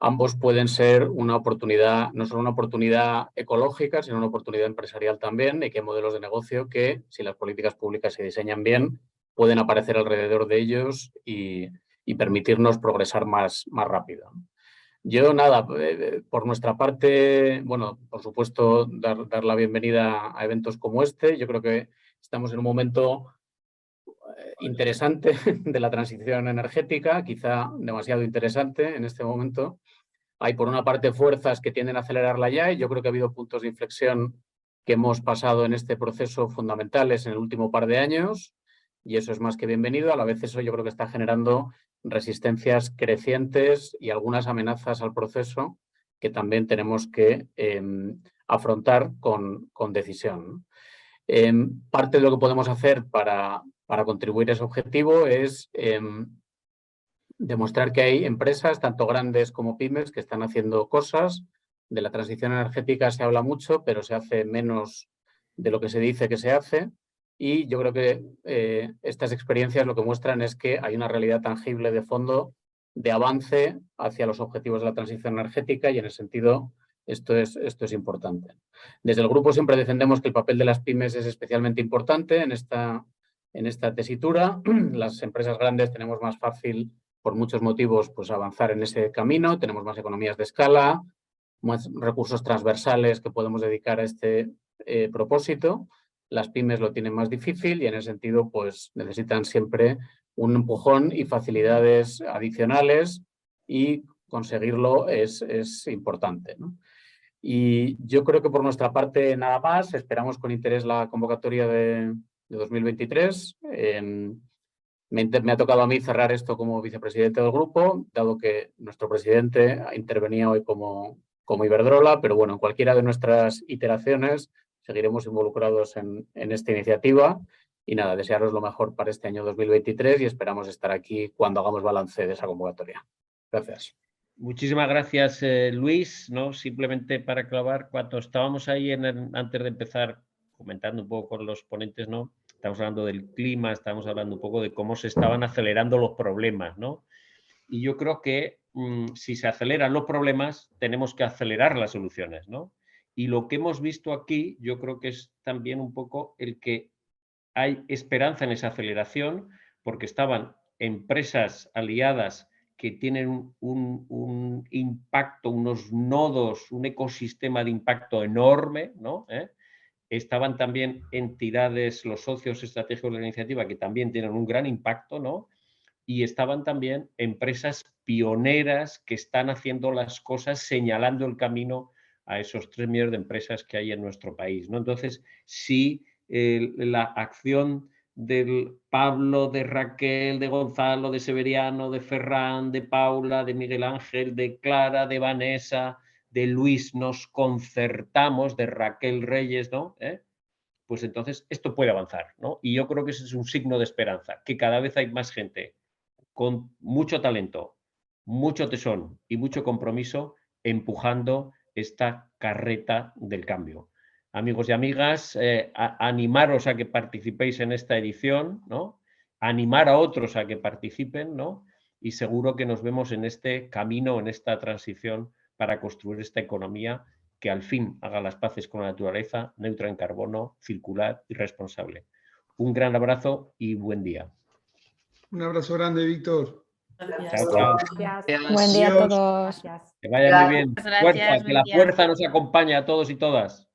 ambos pueden ser una oportunidad, no solo una oportunidad ecológica, sino una oportunidad empresarial también, y que hay modelos de negocio que, si las políticas públicas se diseñan bien, pueden aparecer alrededor de ellos y permitirnos progresar más rápido. Yo, nada, por nuestra parte, bueno, por supuesto, dar la bienvenida a eventos como este. Yo creo que estamos en un momento interesante de la transición energética, quizá demasiado interesante en este momento. Hay, por una parte, fuerzas que tienden a acelerarla ya y yo creo que ha habido puntos de inflexión que hemos pasado en este proceso fundamentales en el último par de años y eso es más que bienvenido. A la vez eso yo creo que está generando resistencias crecientes y algunas amenazas al proceso que también tenemos que afrontar con decisión. Parte de lo que podemos hacer para contribuir a ese objetivo es demostrar que hay empresas, tanto grandes como pymes, que están haciendo cosas. De la transición energética se habla mucho, pero se hace menos de lo que se dice que se hace. Y yo creo que estas experiencias lo que muestran es que hay una realidad tangible de fondo de avance hacia los objetivos de la transición energética y en ese sentido esto es importante. Desde el grupo siempre defendemos que el papel de las pymes es especialmente importante en esta tesitura. Las empresas grandes tenemos más fácil, por muchos motivos, pues avanzar en ese camino, tenemos más economías de escala, más recursos transversales que podemos dedicar a este propósito. Las pymes lo tienen más difícil y en ese sentido pues necesitan siempre un empujón y facilidades adicionales y conseguirlo es importante, ¿no? Y yo creo que por nuestra parte nada más, esperamos con interés la convocatoria de 2023. Me ha tocado a mí cerrar esto como vicepresidente del grupo, dado que nuestro presidente intervenía hoy como Iberdrola, pero bueno, en cualquiera de nuestras iteraciones seguiremos involucrados en esta iniciativa y nada, desearos lo mejor para este año 2023 y esperamos estar aquí cuando hagamos balance de esa convocatoria. Gracias. Muchísimas gracias, Luis. ¿No? Simplemente para clavar, cuando estábamos ahí antes de empezar comentando un poco con los ponentes, ¿no? Estamos hablando del clima, estamos hablando un poco de cómo se estaban acelerando los problemas, ¿no? Y yo creo que si se aceleran los problemas, tenemos que acelerar las soluciones, ¿no? Y lo que hemos visto aquí, yo creo que es también un poco el que hay esperanza en esa aceleración, porque estaban empresas aliadas que tienen un impacto, unos nodos, un ecosistema de impacto enorme, ¿no? Estaban también entidades, los socios estratégicos de la iniciativa, que también tienen un gran impacto, ¿no? y estaban también empresas pioneras que están haciendo las cosas, señalando el camino a esos 3 millones de empresas que hay en nuestro país, ¿no? Entonces, sí, la acción del Pablo, de Raquel, de Gonzalo, de Severiano, de Ferran, de Paula, de Miguel Ángel, de Clara, de Vanessa, de Luis, nos concertamos, de Raquel Reyes, ¿no? Pues entonces esto puede avanzar, ¿no? Y yo creo que ese es un signo de esperanza, que cada vez hay más gente con mucho talento, mucho tesón y mucho compromiso empujando esta carreta del cambio. Amigos y amigas, animaros a que participéis en esta edición, ¿no? Animar a otros a que participen, ¿no? Y seguro que nos vemos en este camino, en esta transición para construir esta economía que al fin haga las paces con la naturaleza, neutra en carbono, circular y responsable. Un gran abrazo y buen día. Un abrazo grande, Víctor. Chao, chao. Buen día a todos. Que vaya muy bien. Gracias, Fuerza, que buen la día. fuerza nos acompañe a todos y todas.